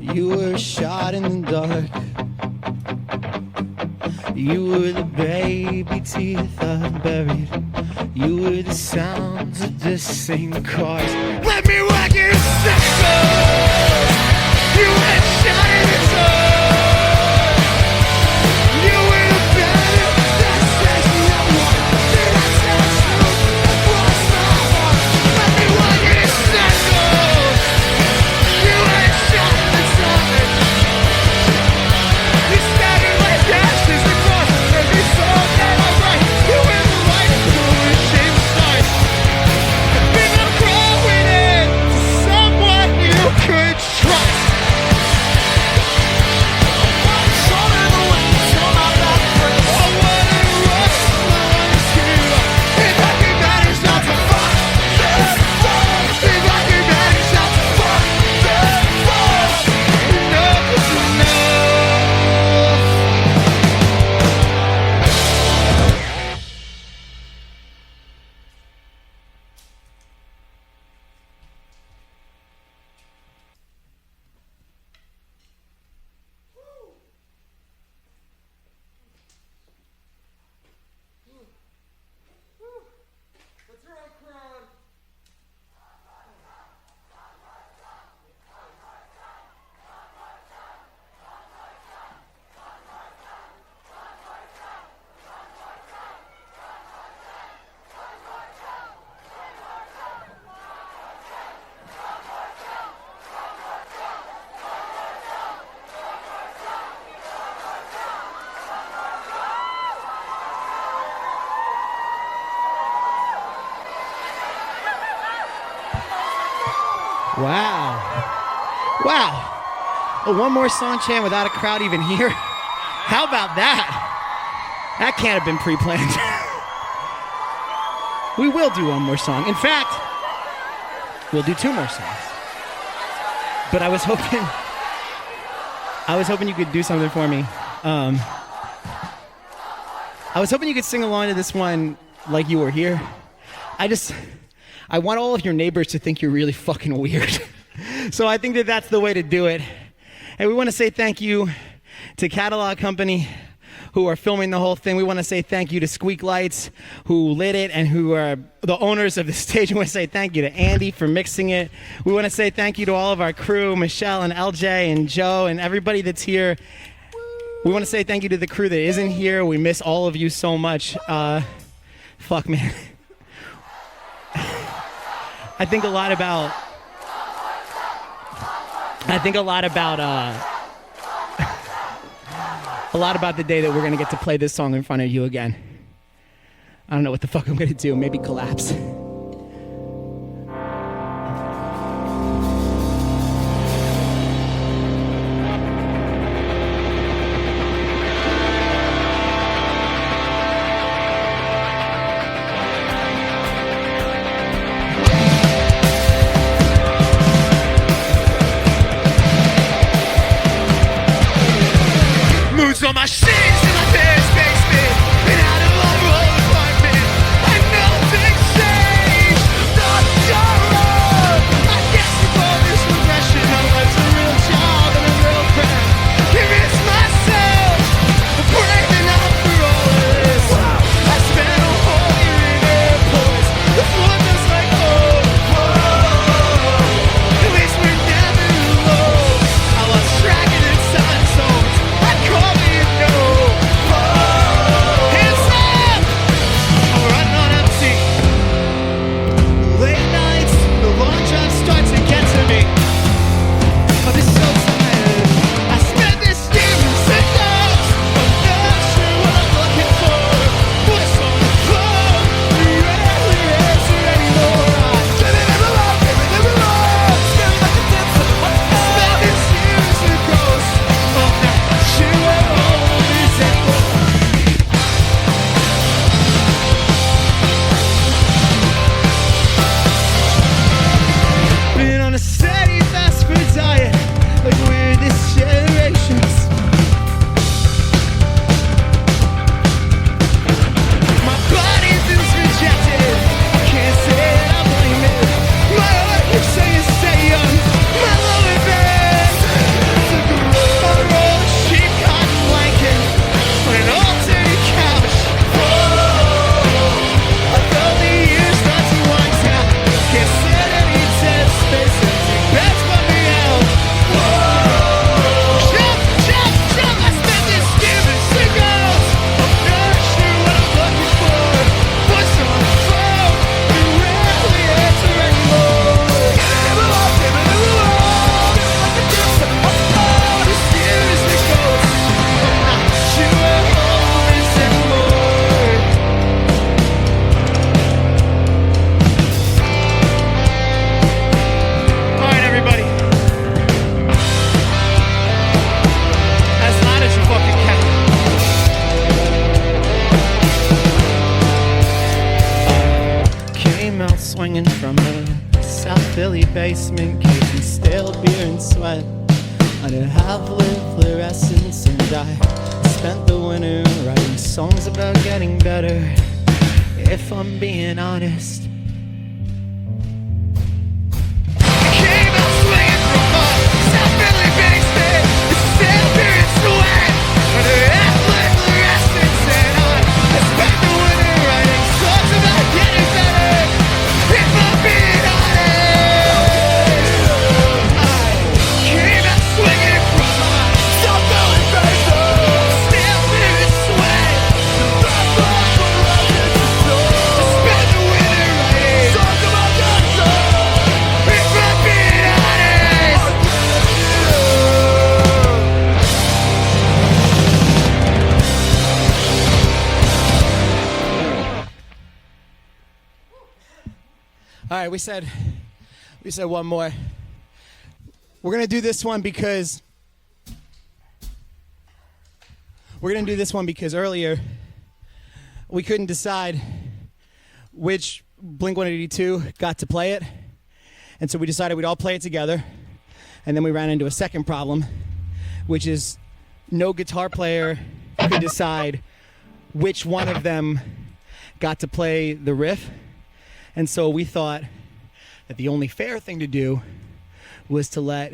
[SPEAKER 16] You were shot in the dark. You were the baby teeth I buried. You were the sounds of distant cars. Let me whack your circles. You were shot in the dark. You were the banner that says no one did I touch you across my heart. Let me whack your circles. You were shot in the dark. You scattered like ashes across every soul that I write. You were the light through which it starts. I think I'm growing into someone you could trust.
[SPEAKER 13] Wow. Wow. Oh, one more song chant without a crowd even here. How about that? That can't have been pre-planned. We will do one more song. In fact, we'll do 2 more songs. But I was hoping you could do something for me. I was hoping you could sing along to this one like you were here. I want all of your neighbors to think you're really fucking weird. So I think that that's the way to do it. And we want to say thank you to Catalog Company, who are filming the whole thing. We want to say thank you to Squeak Lights, who lit it and who are the owners of the stage. We want to say thank you to Andy for mixing it. We want to say thank you to all of our crew, Michelle and LJ and Joe and everybody that's here. We want to say thank you to the crew that isn't here. We miss all of you so much. Fuck, man. I think a lot about the day that we're going to get to play this song in front of you again. I don't know what the fuck I'm going to do. Maybe collapse.
[SPEAKER 3] On my sheets in my parents' basement, and out of my old apartment, I know things change. Not sure. I guess you call this regression. I was a real job and a real friend. Convince myself I'm brave enough for all of this. I spent a whole year in airports. The floor feels like home. At least we're never alone. I lost track of the time zones. I'd call me. Hands up! I'm running on empty. Late nights, the long drive starts to get to me. I've been so tired. I spent this year in signals. I'm not sure what I'm looking for. Voice on the phone, you rarely answer anymore. I'm living in the wrong, living in the wrong. Staring like a dead son. Spent this year as a ghost. I'm not sure what all is anymore. Been on a steady fast food diet, like we're this generation's. My body's been rejected. Can't say that I blame it. My heart keeps saying stay young. My lower back took a roll on a roll of cheap cotton blanket on an alternate couch. I felt the years start to wind down. Can't sit any dead space and take bets by me out. Jump, jump, jump! I spent this year in singles. I'm not sure what I'm looking for. Voice on the phone, you rarely answer anymore. Give it along. Like a dead son. This year is the ghost. I'm not sure what home is anymore. All right, everybody. As loud as you fucking can. Came out swinging from a South Philly basement, casing stale beer and sweat. I did have lived fluorescence, and I spent the winter writing songs about getting better. If I'm being honest. Came out swinging from a South Philly basement, stale beer and sweat. I did have lived fluorescence, and I spent the winter writing songs about getting better. If I'm being honest. I came out swinging from a South Philly basement, stale beer and sweat. I spent the winter writing songs about getting better. If I'm being honest. All right, we said one more. We're gonna do this one because earlier
[SPEAKER 13] we couldn't decide which Blink-182 got to play it. And so we decided we'd all play it together. And then we ran into a second problem, which is no guitar player could decide which one of them got to play the riff. And so we thought that the only fair thing to do was to let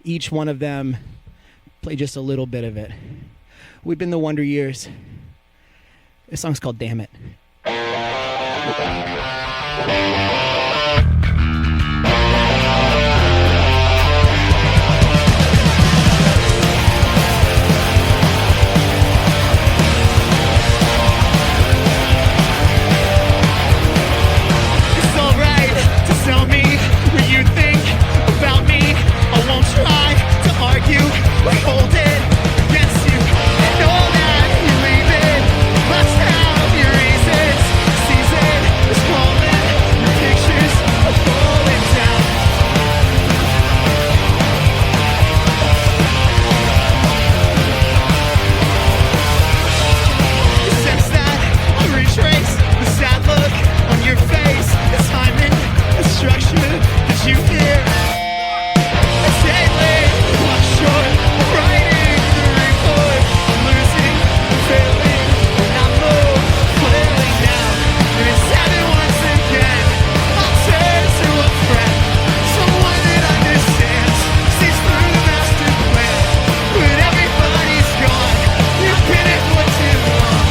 [SPEAKER 13] each one of them play just a little bit of it. We've been the Wonder Years. This song's called Dammit.
[SPEAKER 3] It's alright to tell me what you think about me. I won't try to argue or hold it against you. I know that you leave it, must have your reasons. Season is calling, your pictures are falling down. The sense that I retrace the sad look on your face, the timing, the structure that you hear. It's daily, I'm sure I'm writing the report. I'm losing, I'm failing, and I move clearly now. And it's happening once again. I'll turn to a friend, someone that understands, sees through the master plan. When everybody's gone, you've been it for too long.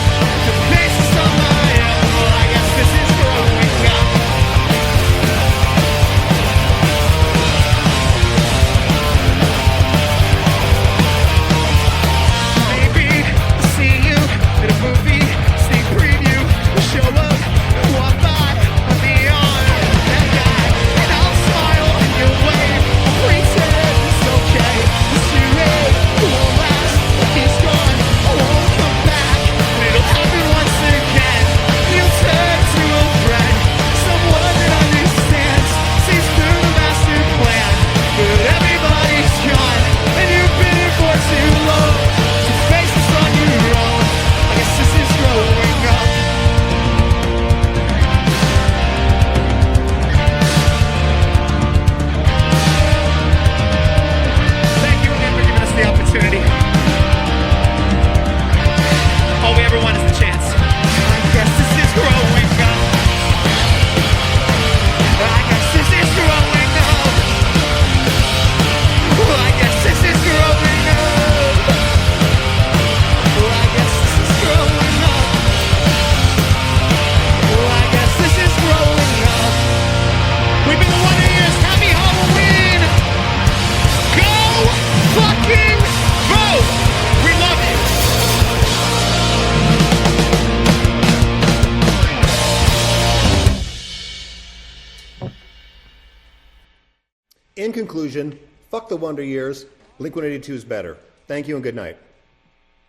[SPEAKER 3] The pace is on my own. Well, I guess this is growing up. Maybe I'll see you at a movie, sneak preview, we'll show up and walk by on the arm of that guy. And I'll smile and you'll wave, I'll pretend it's okay. It's too late, it won't last, he's gone, I won't come back. And it'll happen once again. You'll turn to a friend, someone that understands, sees through the master plan. But everybody's gone, and you've been here for too long to face this on your own. I guess this is growing up. Thank you again for giving us the opportunity. All we ever want is the chance. I guess this is growing up. I guess this is growing up. I guess this is growing up. I guess this is growing up. I guess this is growing up. We've been the Wonder Years. Happy Halloween. Go fucking vote. We love you.
[SPEAKER 12] In conclusion, fuck the Wonder Years. Blink-182 is better. Thank you and good night.